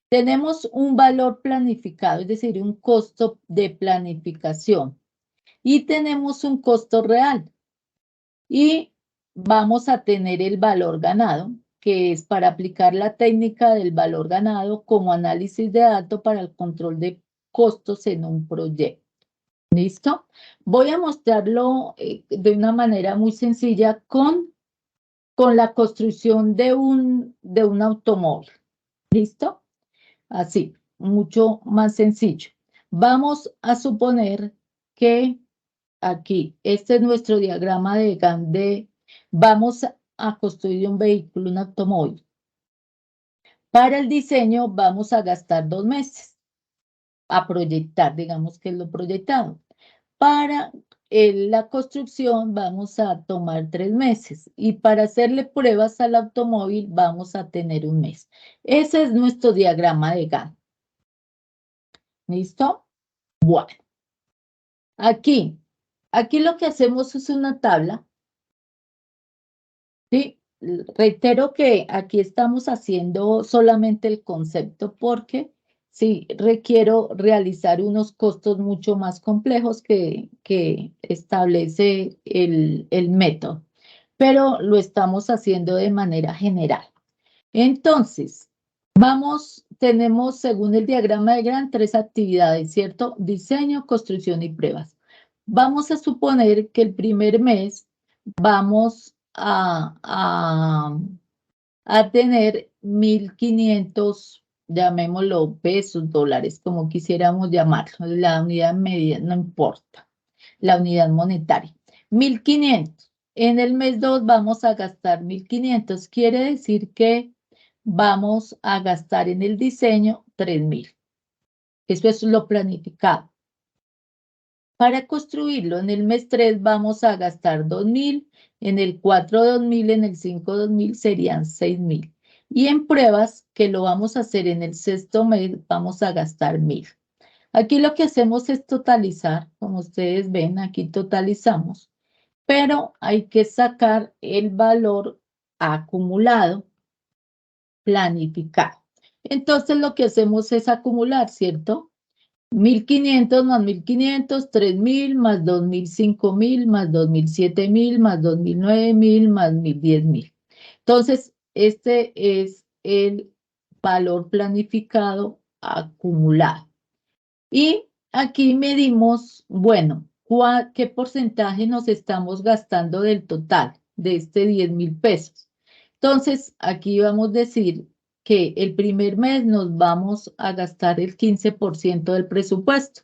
Tenemos un valor planificado, es decir, un costo de planificación y tenemos un costo real y vamos a tener el valor ganado, que es para aplicar la técnica del valor ganado como análisis de datos para el control de costos en un proyecto. ¿Listo? Voy a mostrarlo de una manera muy sencilla con la construcción de un automóvil. ¿Listo? Así, mucho más sencillo. Vamos a suponer que aquí, este es nuestro diagrama de vamos a construir un vehículo, un automóvil. Para el diseño vamos a gastar 2 meses, a proyectar, digamos que es lo proyectado. Para la construcción vamos a tomar 3 meses y para hacerle pruebas al automóvil vamos a tener 1 mes. Ese es nuestro diagrama de Gantt. ¿Listo? Bueno, aquí lo que hacemos es una tabla. Sí, reitero que aquí estamos haciendo solamente el concepto porque sí requiero realizar unos costos mucho más complejos que establece el método, pero lo estamos haciendo de manera general. Entonces, tenemos según el diagrama de Gantt 3 actividades, ¿cierto? Diseño, construcción y pruebas. Vamos a suponer que el primer mes vamos a tener 1.500, llamémoslo pesos, dólares, como quisiéramos llamarlo, la unidad media, no importa, la unidad monetaria. 1.500. En el mes 2 vamos a gastar 1.500, quiere decir que vamos a gastar en el diseño 3.000. Eso es lo planificado. Para construirlo, en el mes 3 vamos a gastar 2.000, en el 4 2.000, en el 5 2.000 serían 6.000. Y en pruebas, que lo vamos a hacer en el sexto mes, vamos a gastar 1.000. Aquí lo que hacemos es totalizar, como ustedes ven, aquí totalizamos, pero hay que sacar el valor acumulado, planificado. Entonces lo que hacemos es acumular, ¿cierto? 1.500 más 1.500, 3.000 más 2.000, 5.000 más 2.000, 7.000 más 2.000, 9.000 más 1.000, 10.000. Entonces, este es el valor planificado acumulado. Y aquí medimos, bueno, ¿qué porcentaje nos estamos gastando del total de este 10.000 pesos? Entonces, aquí vamos a decir que el primer mes nos vamos a gastar el 15% del presupuesto,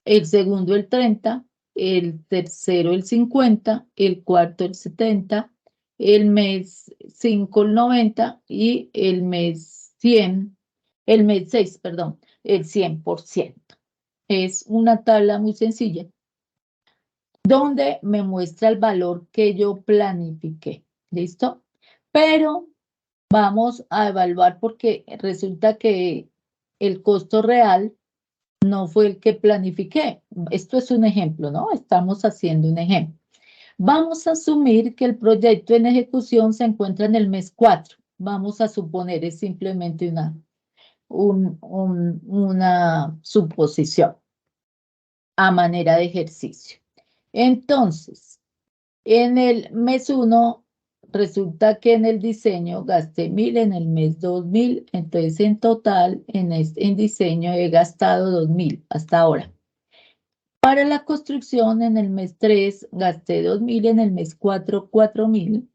el segundo el 30%, el tercero el 50%, el cuarto el 70%, el mes 5 el 90% y el mes 6, perdón, el 100%. Es una tabla muy sencilla donde me muestra el valor que yo planifiqué. ¿Listo? Pero vamos a evaluar porque resulta que el costo real no fue el que planifiqué. Esto es un ejemplo, ¿no? Estamos haciendo un ejemplo. Vamos a asumir que el proyecto en ejecución se encuentra en el mes 4. Vamos a suponer, es simplemente una suposición a manera de ejercicio. Entonces, en el mes 1, resulta que en el diseño gasté 1.000, en el mes 2.000, entonces en total en diseño he gastado 2.000 hasta ahora. Para la construcción en el mes 3 gasté 2.000, en el mes 4 4.000,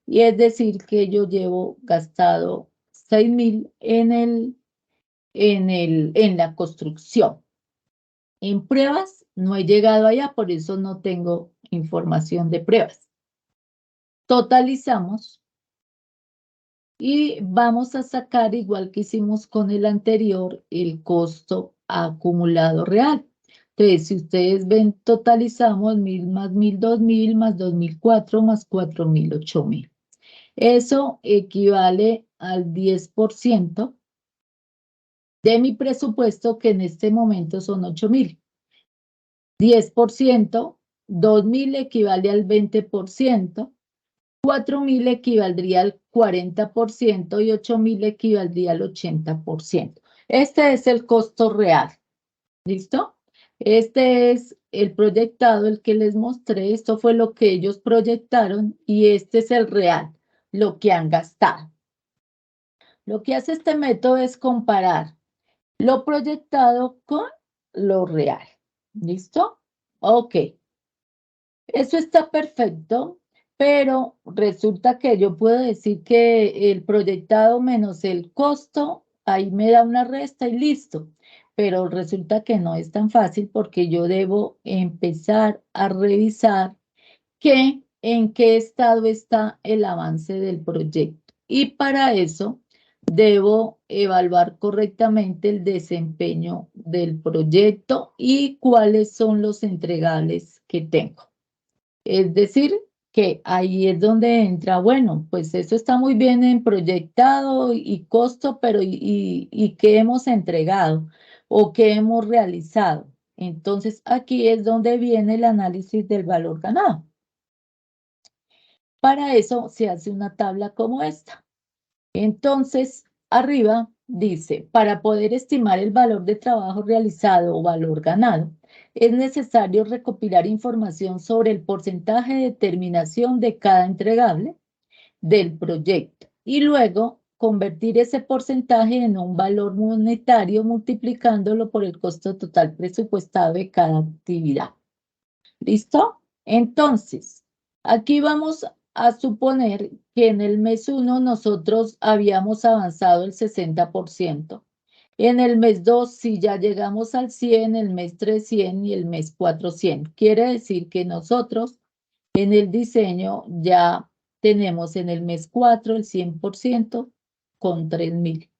y es decir que yo llevo gastado 6.000 en la construcción. En pruebas no he llegado allá, por eso no tengo información de pruebas. Totalizamos y vamos a sacar, igual que hicimos con el anterior, el costo acumulado real. Entonces, si ustedes ven, totalizamos 1.000 más 1.000, 2.000 más 2.000, 4 más 4.000, 8.000. Eso equivale al 10% de mi presupuesto, que en este momento son 8.000. 10%, 2.000 equivale al 20%, 4.000 equivaldría al 40% y 8.000 equivaldría al 80%. Este es el costo real. ¿Listo? Este es el proyectado, el que les mostré. Esto fue lo que ellos proyectaron y este es el real, lo que han gastado. Lo que hace este método es comparar lo proyectado con lo real. ¿Listo? Ok. Eso está perfecto, pero resulta que yo puedo decir que el proyectado menos el costo, ahí me da una resta y listo. Pero resulta que no es tan fácil porque yo debo empezar a revisar en qué estado está el avance del proyecto. Y para eso debo evaluar correctamente el desempeño del proyecto y cuáles son los entregables que tengo. Es decir, que ahí es donde entra, bueno, pues eso está muy bien en proyectado y costo, pero ¿y qué hemos entregado o qué hemos realizado? Entonces, aquí es donde viene el análisis del valor ganado. Para eso se hace una tabla como esta. Entonces, arriba dice, para poder estimar el valor de trabajo realizado o valor ganado, es necesario recopilar información sobre el porcentaje de terminación de cada entregable del proyecto y luego convertir ese porcentaje en un valor monetario multiplicándolo por el costo total presupuestado de cada actividad. ¿Listo? Entonces, aquí vamos a suponer que en el mes 1 nosotros habíamos avanzado el 60%. En el mes 2, si ya llegamos al 100, el mes 3, 100 y el mes 4, 100. Quiere decir que nosotros en el diseño ya tenemos en el mes 4 el 100% con 3,000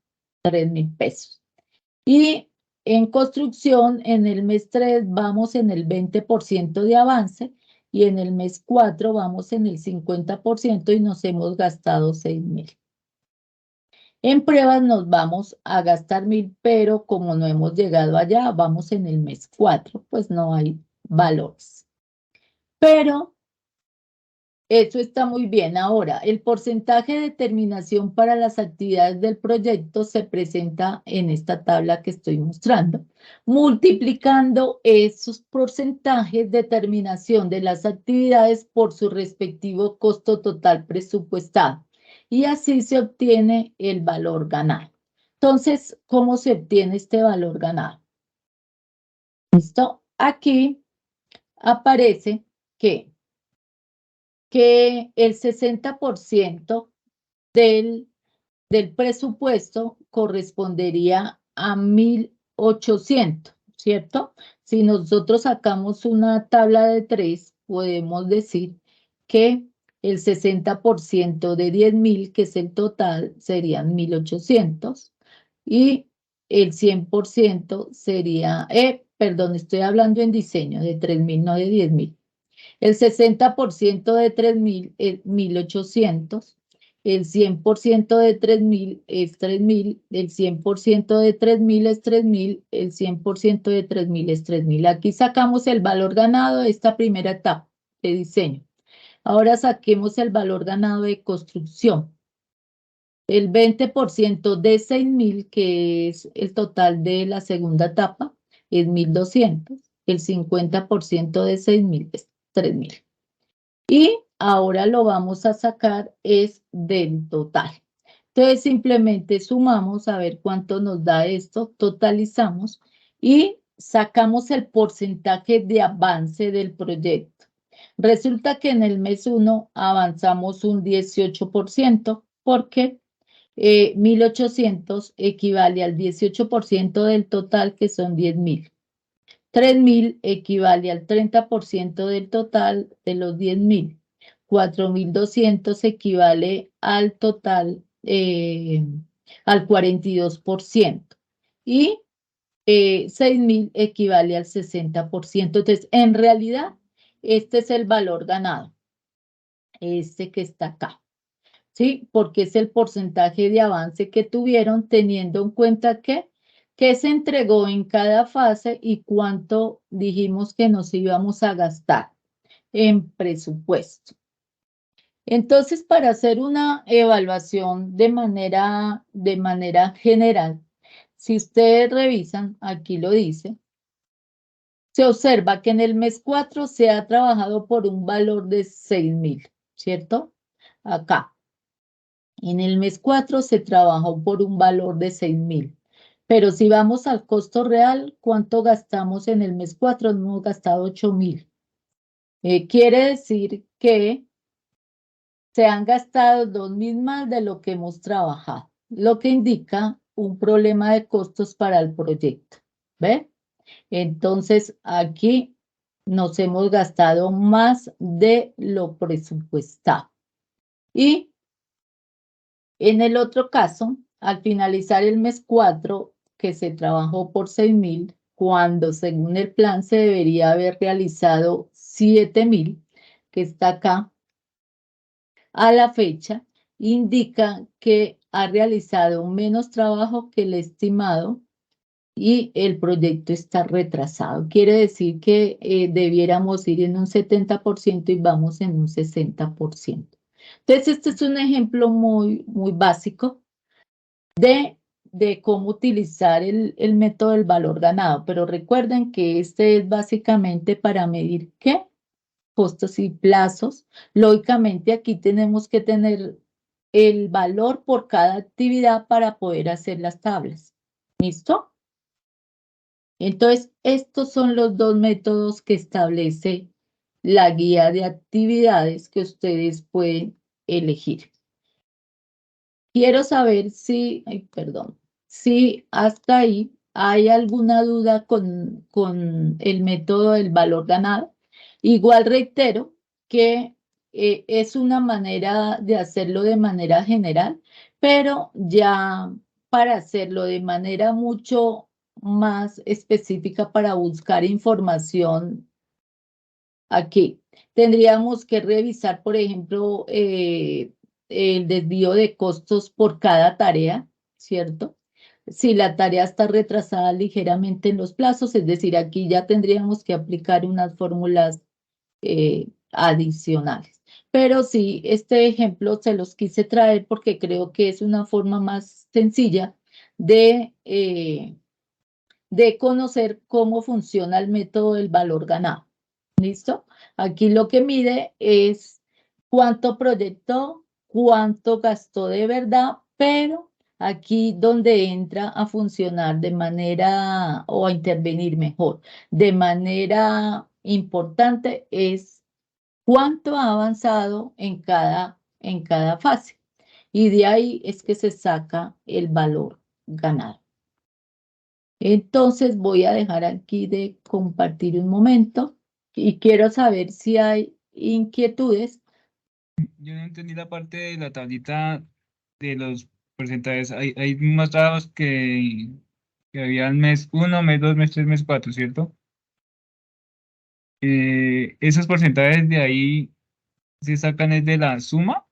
pesos. Y en construcción, en el mes 3 vamos en el 20% de avance y en el mes 4 vamos en el 50% y nos hemos gastado 6,000. En pruebas nos vamos a gastar 1,000, pero como no hemos llegado allá, vamos en el mes 4, pues no hay valores. Pero eso está muy bien. Ahora, el porcentaje de terminación para las actividades del proyecto se presenta en esta tabla que estoy mostrando, multiplicando esos porcentajes de terminación de las actividades por su respectivo costo total presupuestado. Y así se obtiene el valor ganado. Entonces, ¿cómo se obtiene este valor ganado? ¿Listo? Aquí aparece que el 60% del presupuesto correspondería a 1,800, ¿cierto? Si nosotros sacamos una tabla de 3, podemos decir que el 60% de 10,000, que es el total, serían 1,800 y el 100% sería, perdón, estoy hablando en diseño de 3,000, no de 10,000. El 60% de 3,000 es 1,800. El 100% de 3,000 es 3,000. El 100% de 3,000 es 3,000. El 100% de 3,000 es 3,000. Aquí sacamos el valor ganado de esta primera etapa de diseño. Ahora saquemos el valor ganado de construcción. El 20% de 6,000, que es el total de la segunda etapa, es 1,200. El 50% de 6,000 es 3,000. Y ahora lo vamos a sacar es del total. Entonces simplemente sumamos a ver cuánto nos da esto, totalizamos y sacamos el porcentaje de avance del proyecto. Resulta que en el mes 1 avanzamos un 18% porque 1,800 equivale al 18% del total, que son 10,000. 3,000 equivale al 30% del total de los 10,000. 4,200 equivale al total, al 42%. Y 6,000 equivale al 60%. Entonces, en realidad, este es el valor ganado, este que está acá. ¿Sí? Porque es el porcentaje de avance que tuvieron teniendo en cuenta que se entregó en cada fase y cuánto dijimos que nos íbamos a gastar en presupuesto. Entonces, para hacer una evaluación de manera general, si ustedes revisan, aquí lo dice, se observa que en el mes 4 se ha trabajado por un valor de 6,000, ¿cierto? Acá. En el mes 4 se trabajó por un valor de 6,000. Pero si vamos al costo real, ¿cuánto gastamos en el mes 4? Hemos gastado 8,000. Quiere decir que se han gastado 2,000 más de lo que hemos trabajado, lo que indica un problema de costos para el proyecto. ¿Ve? Entonces, aquí nos hemos gastado más de lo presupuestado. Y en el otro caso, al finalizar el mes 4, que se trabajó por 6.000, cuando según el plan se debería haber realizado 7.000, que está acá, a la fecha, indica que ha realizado menos trabajo que el estimado y el proyecto está retrasado. Quiere decir que debiéramos ir en un 70% y vamos en un 60%. Entonces, este es un ejemplo muy, muy básico de cómo utilizar el método del valor ganado, pero recuerden que este es básicamente para medir qué costos y plazos. Lógicamente aquí tenemos que tener el valor por cada actividad para poder hacer las tablas. ¿Listo? Entonces, estos son los dos métodos que establece la guía de actividades que ustedes pueden elegir. Quiero saber si, ay, perdón, si hasta ahí hay alguna duda con el método del valor ganado. Igual reitero que es una manera de hacerlo de manera general, pero ya para hacerlo de manera mucho más específica para buscar información aquí, tendríamos que revisar, por ejemplo, el desvío de costos por cada tarea, ¿cierto? Si la tarea está retrasada ligeramente en los plazos, es decir, aquí ya tendríamos que aplicar unas fórmulas adicionales. Pero sí, este ejemplo se los quise traer porque creo que es una forma más sencilla de conocer cómo funciona el método del valor ganado. ¿Listo? Aquí lo que mide es cuánto proyectó, cuánto gastó de verdad, pero aquí donde entra a funcionar de manera, o a intervenir mejor, de manera importante es cuánto ha avanzado en cada fase. Y de ahí es que se saca el valor ganado. Entonces voy a dejar aquí de compartir un momento y quiero saber si hay inquietudes. Yo no entendí la parte de la tablita de los porcentajes. Hay mostrados que había el mes 1, mes 2, mes 3, mes 4, ¿cierto? Esos porcentajes de ahí se sacan es de la suma.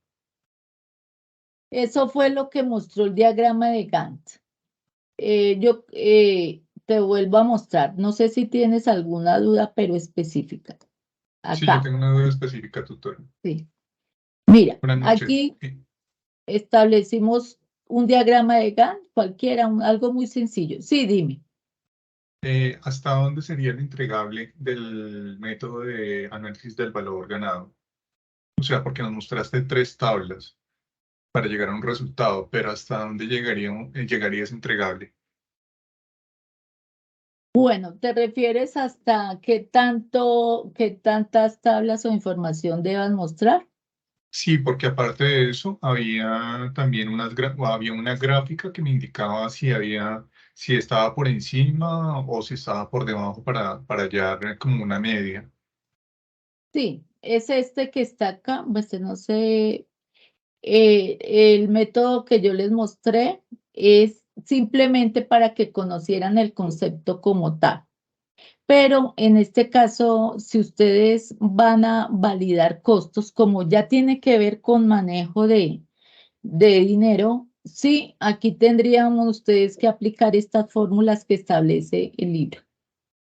Eso fue lo que mostró el diagrama de Gantt. Yo te vuelvo a mostrar. No sé si tienes alguna duda, pero específica. Sí, yo Acá. tengo una duda específica, tutor. Sí. Mira, Buenas noches. aquí establecimos un diagrama de Gantt, cualquiera, algo muy sencillo. Sí, dime. ¿Hasta dónde sería el entregable del método de análisis del valor ganado? O sea, porque nos mostraste tres tablas para llegar a un resultado, pero ¿hasta dónde llegaría ese entregable? Bueno, ¿te refieres hasta qué tantas tablas o información deban mostrar? Sí, porque aparte de eso, había también había una gráfica que me indicaba si estaba por encima o si estaba por debajo para hallar como una media. Sí, es este que está acá, pues no sé, el método que yo les mostré es simplemente para que conocieran el concepto como tal. Pero en este caso, si ustedes van a validar costos, como ya tiene que ver con manejo de dinero, sí, aquí tendríamos ustedes que aplicar estas fórmulas que establece el libro,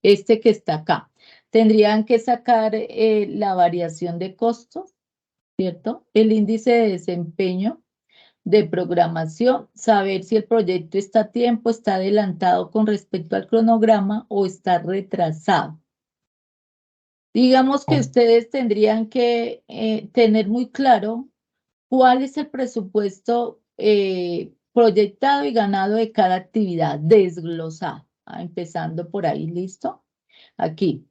este que está acá. Tendrían que sacar la variación de costos, ¿cierto? El índice de desempeño de programación, saber si el proyecto está a tiempo, está adelantado con respecto al cronograma o está retrasado. Digamos que Oh, ustedes tendrían que tener muy claro cuál es el presupuesto proyectado y ganado de cada actividad, desglosado. Empezando por ahí, ¿listo? Aquí.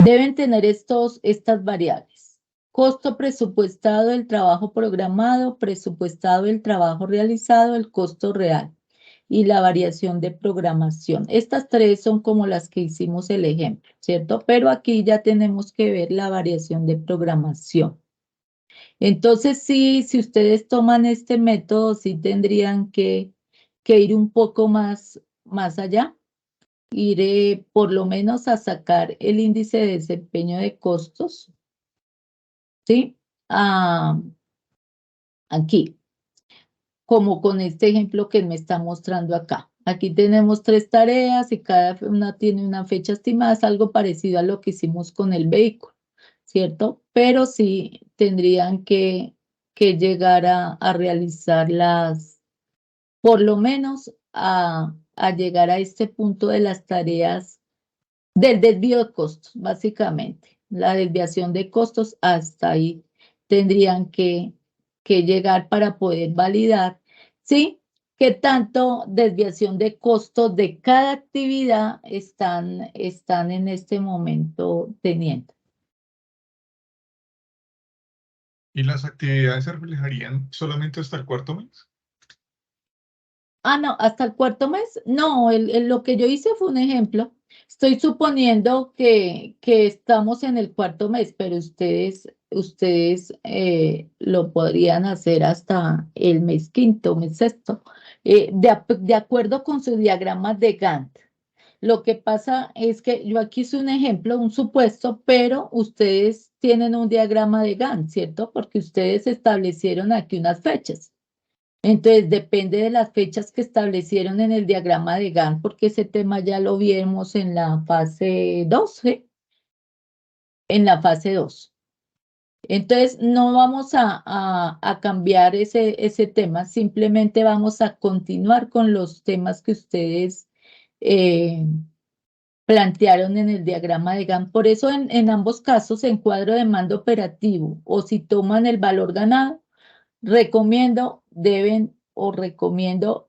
Deben tener estas variables. Costo presupuestado del trabajo programado, presupuestado del trabajo realizado, el costo real y la variación de programación. Estas tres son como las que hicimos el ejemplo, ¿cierto? Pero aquí ya tenemos que ver la variación de programación. Entonces, sí, si ustedes toman este método, sí tendrían que que ir un poco más allá. Ir por lo menos a sacar el índice de desempeño de costos, ¿sí? Aquí, como con este ejemplo que me está mostrando acá. Aquí tenemos 3 tareas y cada una tiene una fecha estimada, es algo parecido a lo que hicimos con el vehículo, ¿cierto? Pero sí tendrían que llegar a realizarlas, por lo menos a llegar a este punto de las tareas del desvío de costos, básicamente. La desviación de costos hasta ahí tendrían que llegar para poder validar, ¿sí? ¿Qué tanto desviación de costos de cada actividad están en este momento teniendo? ¿Y las actividades se reflejarían solamente hasta el 4.º mes? Ah, no, hasta el 4.º mes. No, lo que yo hice fue un ejemplo. Estoy suponiendo que estamos en el 4.º mes, pero ustedes lo podrían hacer hasta el mes 5.º, mes 6.º, de acuerdo con su diagrama de Gantt. Lo que pasa es que yo aquí hice un ejemplo, un supuesto, pero ustedes tienen un diagrama de Gantt, ¿cierto? Porque ustedes establecieron aquí unas fechas. Entonces, depende de las fechas que establecieron en el diagrama de Gantt, porque ese tema ya lo vimos en la fase 2, ¿sí? En la fase 2. Entonces, no vamos a cambiar ese tema, simplemente vamos a continuar con los temas que ustedes plantearon en el diagrama de Gantt. Por eso, en ambos casos, en cuadro de mando operativo, o si toman el valor ganado, recomiendo,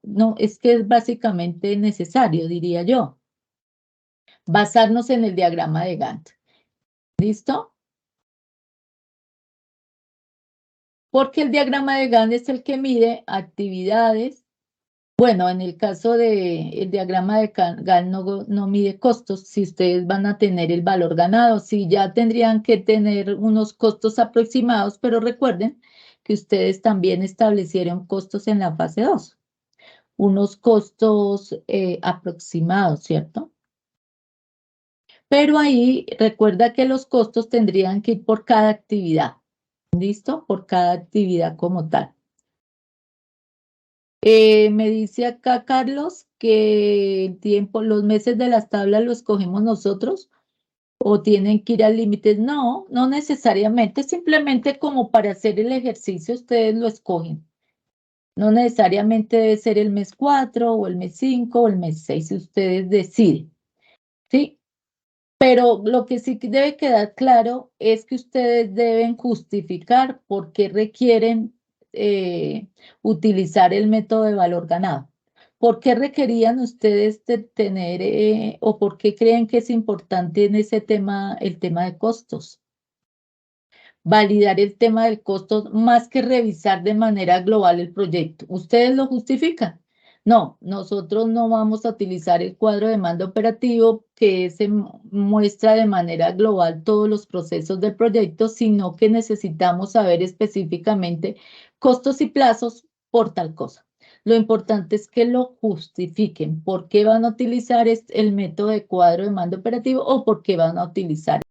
no, es que es básicamente necesario, diría yo, basarnos en el diagrama de Gantt. ¿Listo? Porque el diagrama de Gantt es el que mide actividades. Bueno, en el caso del diagrama de Gantt no mide costos, si ustedes van a tener el valor ganado, si ya tendrían que tener unos costos aproximados, pero recuerden que ustedes también establecieron costos en la fase 2. Unos costos aproximados, ¿cierto? Pero ahí recuerda que los costos tendrían que ir por cada actividad, ¿listo? Por cada actividad como tal. Me dice acá Carlos que el tiempo, los meses de las tablas los escogemos nosotros o tienen que ir al límite. No, no necesariamente, simplemente como para hacer el ejercicio ustedes lo escogen. No necesariamente debe ser el mes 4 o el mes 5 o el mes 6, si ustedes deciden, ¿sí? Pero lo que sí debe quedar claro es que ustedes deben justificar por qué requieren utilizar el método de valor ganado. ¿Por qué requerían ustedes tener o por qué creen que es importante en ese tema el tema de costos? Validar el tema del costo más que revisar de manera global el proyecto. ¿Ustedes lo justifican? No, nosotros no vamos a utilizar el cuadro de mando operativo que se muestra de manera global todos los procesos del proyecto, sino que necesitamos saber específicamente costos y plazos por tal cosa. Lo importante es que lo justifiquen. ¿Por qué van a utilizar el método de cuadro de mando operativo o por qué van a utilizar